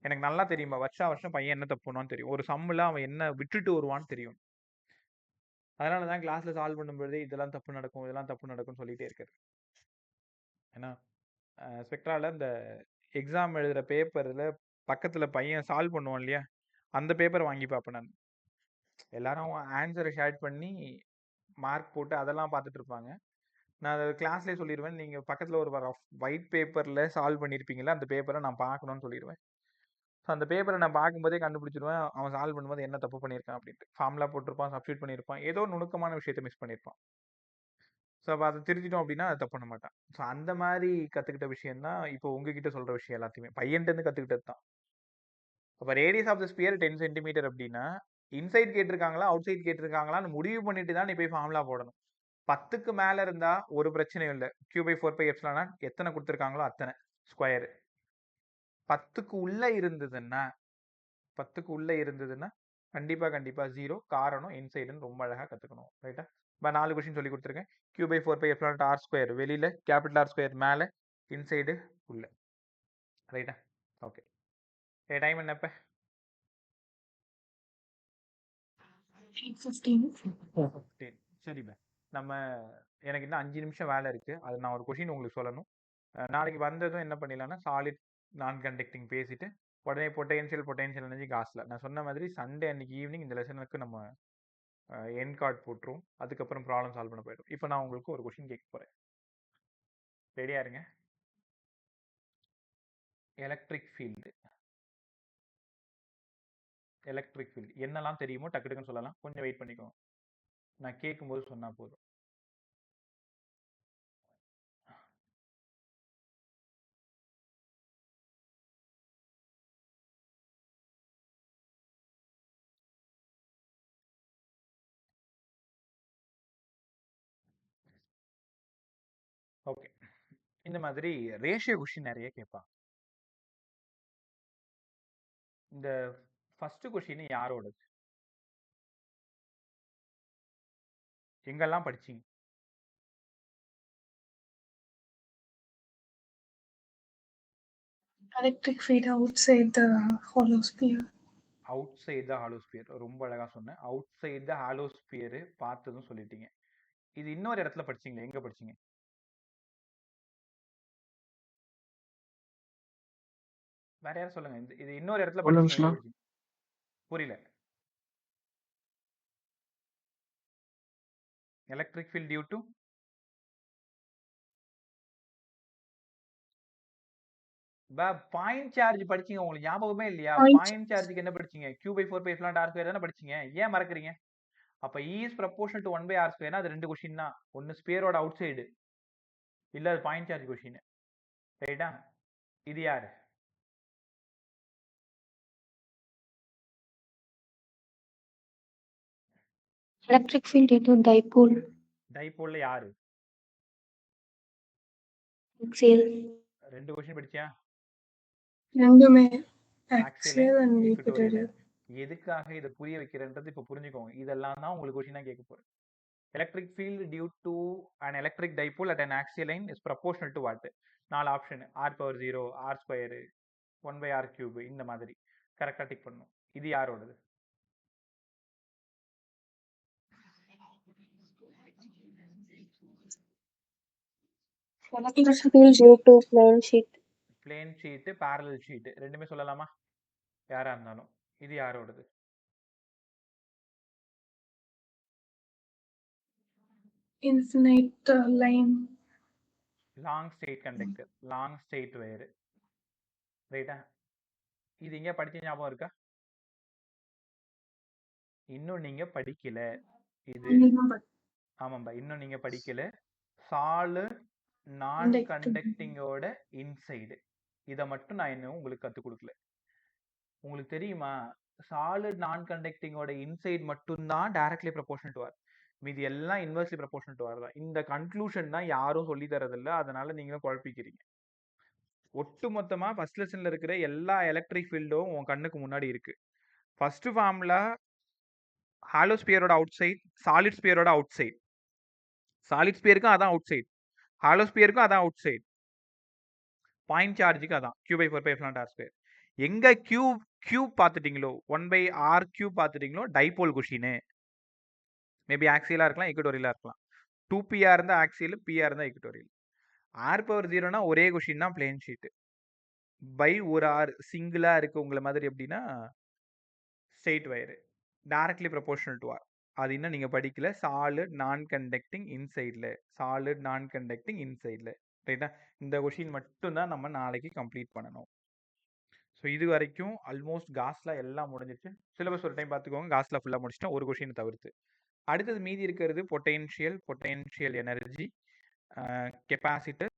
எனக்கு நல்லா தெரியுமா, வருஷம் பையன் என்ன தப்பு பண்ணுவான்னு தெரியும், ஒரு சம்முல அவன் என்ன விட்டுட்டு வருவான்னு தெரியும். அதனால தான் கிளாஸ்ல சால்வ் பண்ணும்போது இதெல்லாம் தப்பு நடக்கும், இதெல்லாம் தப்பு நடக்கும்னு சொல்லிட்டே இருக்காரு. ஏன்னா ஸ்பெக்ட்ரால இந்த எக்ஸாம் எழுதுற பேப்பர்ல பக்கத்துல பையன் சால்வ் பண்ணுவான் இல்லையா, அந்த பேப்பர் வாங்கி பார்ப்பேன் நான். எல்லாரும் ஆன்சரை ஷேர் பண்ணி மார்க் போட்டு அதெல்லாம் பார்த்துட்டு இருப்பாங்க. நான் அதை கிளாஸ்லேயே சொல்லிடுவேன், நீங்கள் பக்கத்தில் ஒரு ஒயிட் பேப்பரில் சால்வ் பண்ணியிருப்பீங்களா, அந்த பேப்பரை நான் பார்க்கணும்னு சொல்லிடுவேன். ஸோ அந்த பேப்பரை நான் பார்க்கும்போதே கண்டுபிடிச்சிடுவேன் அவன் சால்வ் பண்ணும்போது என்ன தப்பு பண்ணியிருக்கான் அப்படின்ட்டு. ஃபார்முலா போட்டிருப்பான், சப்ஸ்டியூட் பண்ணியிருப்பான், ஏதோ நுணுக்கமான விஷயத்தை மிஸ் பண்ணியிருப்பான். ஸோ அப்போ அதை திருத்திட்டோம் அப்படின்னா அதை தப்பு பண்ண மாட்டான். ஸோ அந்த மாதிரி கற்றுக்கிட்ட விஷயம் தான் இப்போ உங்ககிட்ட சொல்கிற விஷயம் எல்லாத்தையுமே பையன்ட்டு கற்றுக்கிட்டது தான். அப்போ radius of the sphere 10 centimetre அப்படின்னா இன்சைட் கேட்டிருக்காங்களா அவுட் சைட் கேட்டிருக்காங்களான்னு முடிவு பண்ணிட்டு தான் நீ போய் ஃபார்முலா போடணும். 10க்கு மேல இருந்தா ஒரு பிரச்சனையும் இல்லை. Q by 4 pi epsilon naught எத்தனை கொடுத்துருக்காங்களோ அத்தனை ஸ்கொயர். 10க்கு உள்ள இருந்ததுன்னா கண்டிப்பா 0. காரணம் இன்சைடுன்னு ரொம்ப அழகா கத்துக்கணும். ரைட்டா? இப்போ 4 கொஸ்டின் சொல்லி கொடுத்துருக்கேன். Q by 4 pi epsilon naught R square வெளியில, கேபிட்டல் R square மேல, இன்சைடு உள்ள. ரைட்டா? ஓகே. டைம் என்ன இப்ப? 15. சரி பே, நம்ம எனக்கு இன்னும் 5 நிமிஷம் வேலை இருக்கு. அது நான் ஒரு கொஸ்டின் உங்களுக்கு சொல்லணும். நாளைக்கு வந்ததும் என்ன பண்ணிடலாம்னா சாலிட் நான் கண்டக்டிங் பேசிட்டு உடனே பொட்டென்ஷியல் எனர்ஜி காஸ்ல நான் சொன்ன மாதிரி சண்டே அன்னைக்கு ஈவினிங் இந்த லெசனுக்கு நம்ம என் கார்டு போட்டுரும். அதுக்கப்புறம் ப்ராப்ளம் சால்வ் பண்ண போயிடும். இப்போ நான் உங்களுக்கு ஒரு கொஸ்டின் கேட்க போறேன், ரெடியா இருங்க. எலக்ட்ரிக் ஃபீல்டு என்னெல்லாம் தெரியுமோ டக்கு டக்குன்னு சொல்லலாம், கொஞ்சம் வெயிட் பண்ணிக்கோங்க, நான் கேட்கும்போது சொன்னா போதும். ஓகே. இந்த மாதிரி ரேஷியோ கொஸ்டின் நிறைய கேட்பாங்க. இந்த ஃபர்ஸ்ட் கொஸ்டின் யாரோடது? எங்கெல்லாம் படிச்சீங்க? Electric field outside the hollow sphere. Outside the hollow sphere. ரொம்ப அழகா சொன்னேன். அவுட் சைட் த ஹாலோஸ்பியர் பார்த்ததும் சொல்லிட்டீங்க. இது இன்னொரு இடத்துல படிச்சீங்களா? எங்க படிச்சீங்க? வேற யாரும் சொல்லுங்க. இது இன்னொரு இடத்துல ஒரு படிச்சீங்க, எங்க நிமிஷம். படிச்சீங்க? புரியல. Electric field due to point charge படிச்சீங்க. உங்களுக்கு ஞாபகமே இல்லையா? Point பாயிண்ட் சார்ஜுக்கு என்ன படிச்சீங்க? Q/4πε r² தானே படிச்சீங்க. ஏன் மறக்கறீங்க? அப்ப E is proportional to 1/r². அது ரெண்டு கொஸ்டின் தான். ஒன்னு ஸ்பியரோட அவுட் சைடு, இல்ல அது பாயிண்ட் சார்ஜ் கொஸ்டின். ரைட்டா? இது யாரு? Electric field due to dipole டைபோல்ல யாரு? axial. ரெண்டு கொஸ்டின் படிச்சியா? ரெண்டுமே axial axial and equatorial. equatorial. எதுக்காக இதை புரிய வைக்கிறன்றது இப்ப புரிஞ்சுக்கோங்க. இதெல்லாம் தான் உங்களுக்கு கொஸ்டினா கேட்க போறேன். Electric field due to an electric dipole at an axial line is proportional to what? 4 option. r⁴, r², 1/r³ இந்த மாதிரி கரெக்டா டிக் பண்ணணும். இது யாரோடது? Electric field due to plane sheet. Plane sheet, parallel sheet ரெண்டுமே சொல்லலாமா? யாரா இருந்தாலும். இது யாரோடது? Infinite line. Long straight conductor, long straight wire. ரைட்டா? இது எங்க படிச்ச ஞாபகம் இருக்கா? இன்னும் நீங்க படிக்கல. இது ஆமாம்பா, இன்னும் நீங்க படிக்கல. சாலிட் நான் கண்டக்டிங்கோட இன்சைடு, இதை மட்டும் நான் இன்னும் உங்களுக்கு கற்றுக் கொடுக்கல. உங்களுக்கு தெரியுமா? சாலிட் நான் கண்டக்டிங்கோட இன்சைட் மட்டும்தான் டைரக்ட்லி ப்ரொபோர்ஷனல் டு ஆர். மீதி எல்லாம் இன்வெர்ஸ்லி ப்ரொபோர்ஷனல் டு ஆர் தான். இந்த கன்க்ளூஷன் தான் யாரும் சொல்லி தரதில்ல. அதனால நீங்களும் குழப்பிக்கிறீங்க. ஒட்டு மொத்தமா ஃபர்ஸ்ட் லெசன்ல இருக்கிற எல்லா எலக்ட்ரிக் ஃபீல்டும் உன் கண்ணுக்கு முன்னாடி இருக்கு. ஃபர்ஸ்ட் ஃபார்முலா ஹாலோ ஸ்பியரோட அவுட் சைட், சாலிட் ஸ்பியரோட அவுட் சைட். சாலிட் ஸ்பியருக்கும் அதான் அவுட் சைட், ஹாலோ ஸ்பியருக்கும் அதான் அவுட் சைட், பாயிண்ட் சார்ஜுக்கு அதான் Q/4πε². எங்க கியூப் பார்த்துட்டீங்களோ, 1/r³ பார்த்துட்டீங்களோ, டைபோல் கொஷின். மேபி ஆக்சியலா இருக்கலாம், ஈக்குட்டோரியலா இருக்கலாம். 2pr இருந்தா ஆக்சியல், pr இருந்தா ஈக்குட்டோரியல். r⁴ ஒரே கொஷின் தான், பிளேன் ஷீட். பை ஒரு ஆர் சிங்கிளா இருக்கு உங்களை மாதிரி. எப்படின்னா straight wire, directly proportional to r. அது இன்னும் நீங்க படிக்கல. சாலிட் நான் கண்டக்டிங் இன்சைட்ல, சாலிட் நான் கண்டக்டிங் இன்சைட்ல. ரைட்டா? இந்த கொஷின் மட்டும் தான் நம்ம நாளைக்கு கம்ப்ளீட் பண்ணணும். ஸோ இது வரைக்கும் ஆல்மோஸ்ட் காஸ்லா எல்லாம் முடிஞ்சிச்சு. சிலபஸ் ஒரு டைம் பார்த்துக்கோங்க. காஸ்லா ஃபுல்லாக முடிச்சிட்டோம், ஒரு கொஷினை தவிர்த்து. அடுத்தது மீதி இருக்கிறது பொட்டென்ஷியல், பொட்டென்ஷியல் எனர்ஜி, கெப்பாசிட்டர்,